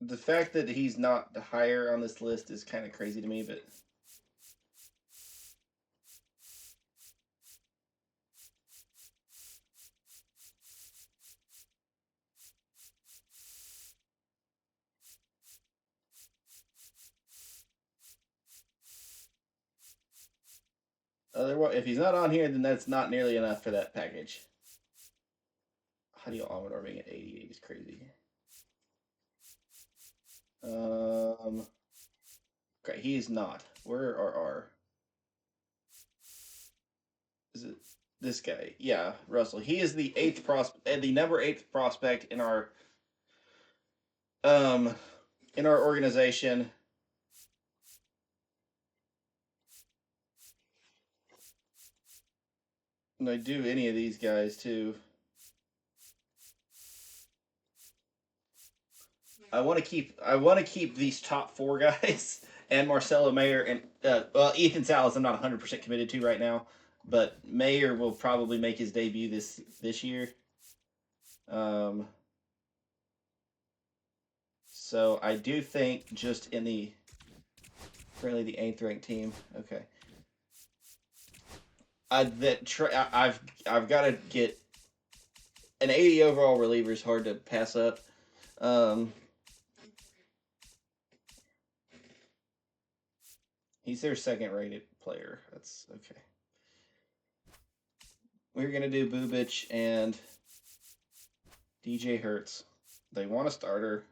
[SPEAKER 1] The fact that he's not higher on this list is kind of crazy to me, but otherwise, if he's not on here, then that's not nearly enough for that package. Hadiel Almador being at 88 is crazy. Okay, he is not. Where are our? Is it this guy? Yeah, Russell. He is the the number 8 prospect in our organization. And I do any of these guys too. I want to keep these top 4 guys and Marcelo Mayer and Ethan Salas. I'm not 100% committed to right now, but Mayer will probably make his debut this year. So I do think just in the currently the 8th ranked team. Okay. I've got to get an 80 overall reliever is hard to pass up. He's their 2nd rated player. That's okay. We're gonna do Bubic and DJ Hertz. They want a starter.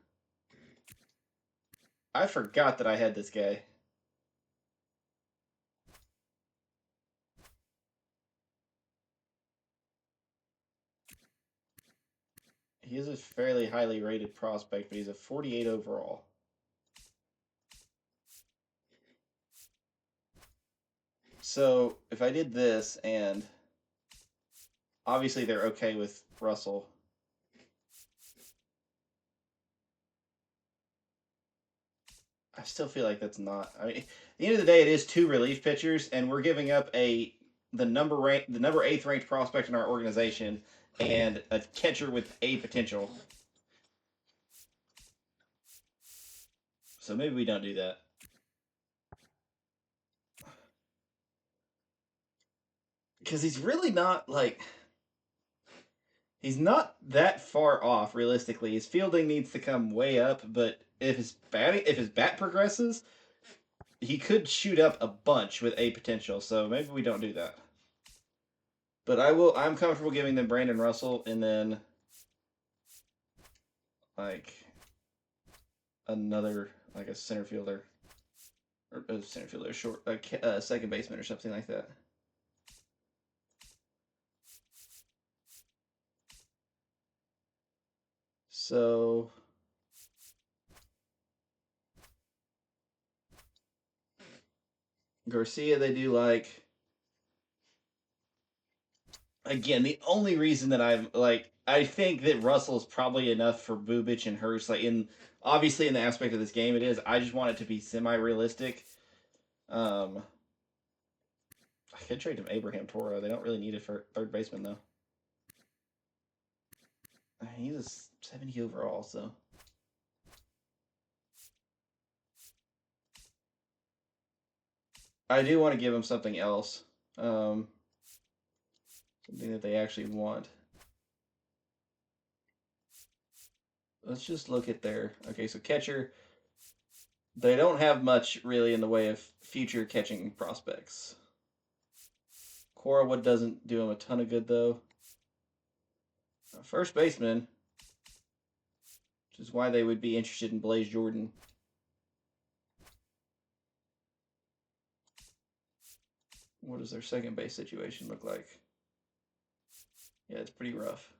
[SPEAKER 1] I forgot that I had this guy. He is a fairly highly rated prospect, but he's a 48 overall. So if I did this, and obviously they're okay with Russell. I still feel like that's not. I mean, at the end of the day, it is 2 relief pitchers, and we're giving up the number 8th ranked prospect in our organization and a catcher with A potential. So maybe we don't do that. Because he's really not like. He's not that far off realistically. His fielding needs to come way up, but if his bat progresses, he could shoot up a bunch with A potential. So maybe we don't do that. But I'm comfortable giving them Brandon Russell and then like another like a center fielder or a center fielder, short second baseman or something like that. So Garcia, they do like. Again, the only reason that I think that Russell's probably enough for Bubic and Hurst. Like obviously in the aspect of this game, it is. I just want it to be semi-realistic. I could trade him Abraham Toro. They don't really need it for 3rd baseman though. He's a 70 overall, so. I do want to give him something else. Something that they actually want. let's just look at their. Okay, so catcher. They don't have much really in the way of future catching prospects. Corawood doesn't do him a ton of good though. First baseman, which is why they would be interested in Blaze Jordan. What does their second base situation look like? Yeah, it's pretty rough.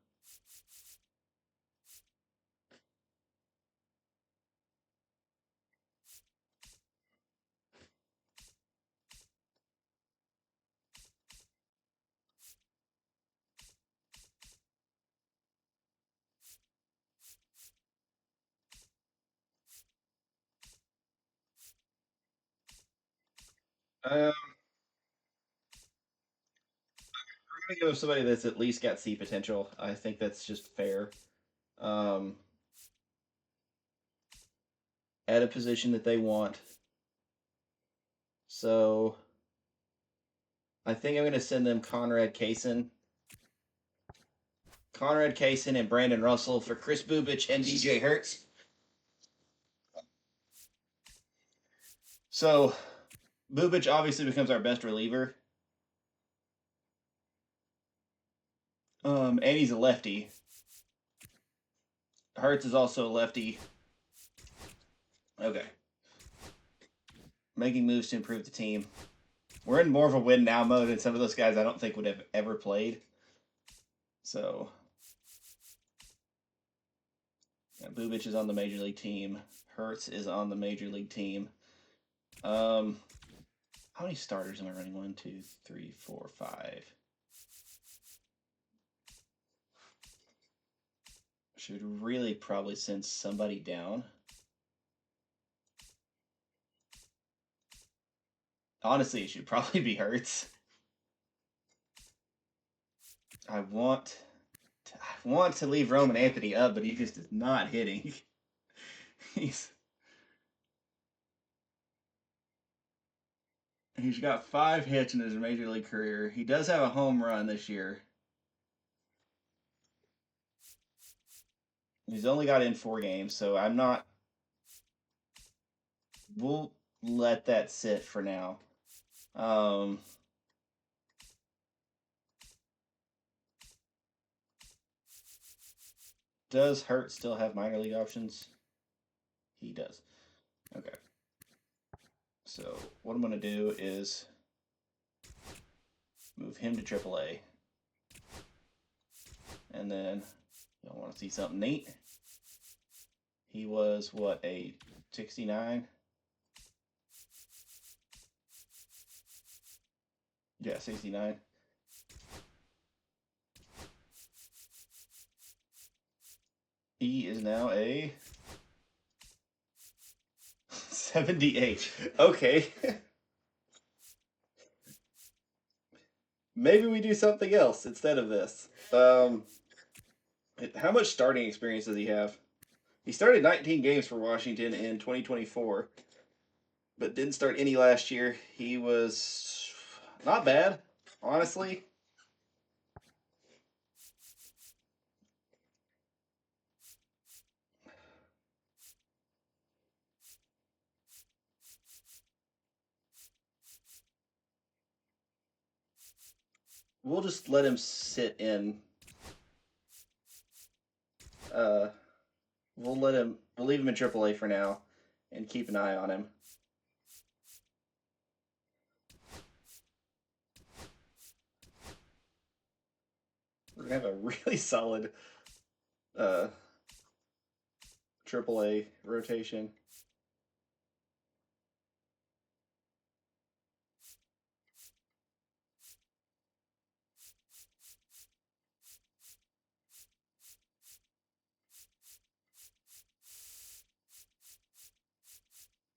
[SPEAKER 1] I'm gonna go with somebody that's at least got C potential. I think that's just fair. At a position that they want. So I think I'm going to send them Conrad Kaysen. Conrad Kaysen and Brandon Russell for Chris Bubich and DJ Hertz. So Bubich obviously becomes our best reliever. And he's a lefty. Hertz is also a lefty. Okay. Making moves to improve the team. We're in more of a win now mode, and some of those guys I don't think would have ever played. So yeah, Bubich is on the major league team. Hertz is on the major league team. How many starters am I running? 1, 2, 3, 4, 5. Should really probably send somebody down. Honestly, it should probably be Hertz. I want to leave Roman Anthony up, but he just is not hitting. He's got 5 hits in his major league career. He does have a home run this year. He's only got in 4 games, so I'm not. We'll let that sit for now. Does Hurt still have minor league options? He does. Okay. So what I'm going to do is move him to AAA. And then y'all want to see something neat? He was, what, a 69? Yeah, 69. He is now a 78. Okay. Maybe we do something else instead of this. How much starting experience does he have? He started 19 games for Washington in 2024, but didn't start any last year. He was not bad, honestly. We'll just let him sit in. We'll leave him in AAA for now, and keep an eye on him. We're gonna have a really solid AAA rotation.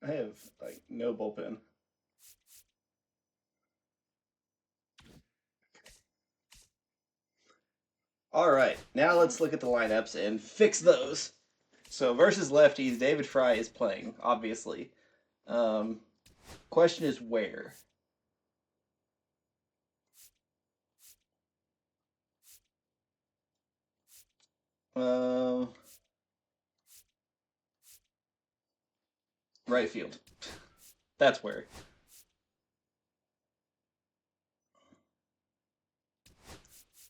[SPEAKER 1] I have like no bullpen. All right, now let's look at the lineups and fix those. So versus lefties, David Fry is playing, obviously. Question is where? right field. That's where.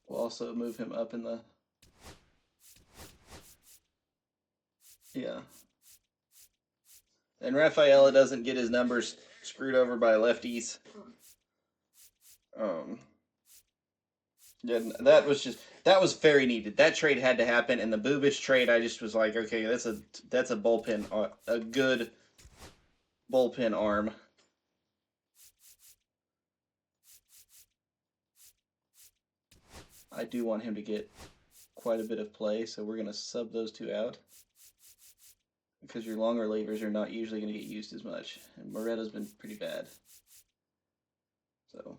[SPEAKER 1] We'll also move him up in the... Yeah. And Rafaela doesn't get his numbers screwed over by lefties. Yeah, that was very needed. That trade had to happen, and the Bubic trade, I just was like, okay, that's a bullpen, a good bullpen arm. I do want him to get quite a bit of play, so we're gonna sub those two out because your long relievers are not usually gonna get used as much, and Moretta's been pretty bad. So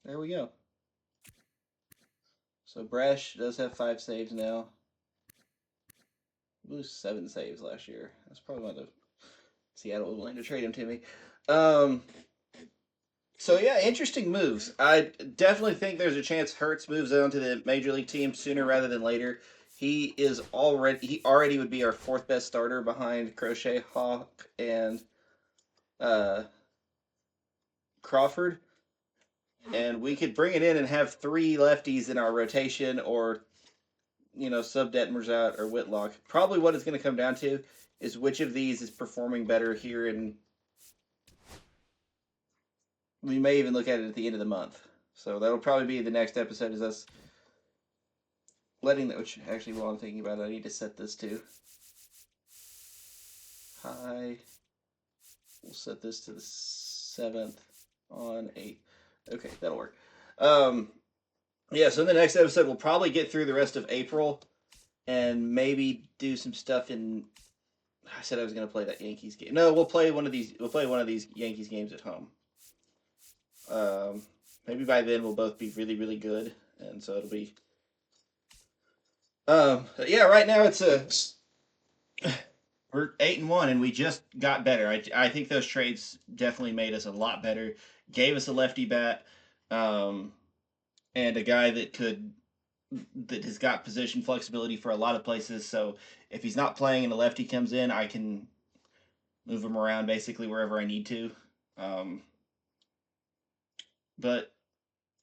[SPEAKER 1] there we go. So Brash does have 5 saves now. He blew 7 saves last year. That's probably why the Seattle was willing to trade him to me. So yeah, interesting moves. I definitely think there's a chance Hertz moves on to the major league team sooner rather than later. He already would be our 4th best starter behind Crochet, Hawk, and Crawford. And we could bring it in and have 3 lefties in our rotation, or, sub Detmers out or Whitlock. Probably what it's going to come down to is which of these is performing better here, and we may even look at it at the end of the month. So that'll probably be the next episode, is us letting that, which actually, while I'm thinking about it, I need to set this to high. We'll set this to the 7th on 8. Okay, that'll work. Yeah, so in the next episode, we'll probably get through the rest of April and maybe do some stuff in... I said I was going to play that Yankees game. No, we'll play one of these Yankees games at home. Maybe by then we'll both be really, really good, and so it'll be... yeah, right now we're 8-1, and we just got better. I think those trades definitely made us a lot better. Gave us a lefty bat, and a guy that has got position flexibility for a lot of places. So if he's not playing and a lefty comes in, I can move him around basically wherever I need to. But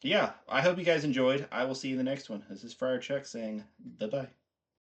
[SPEAKER 1] yeah, I hope you guys enjoyed. I will see you in the next one. This is Friar Chuck saying bye-bye.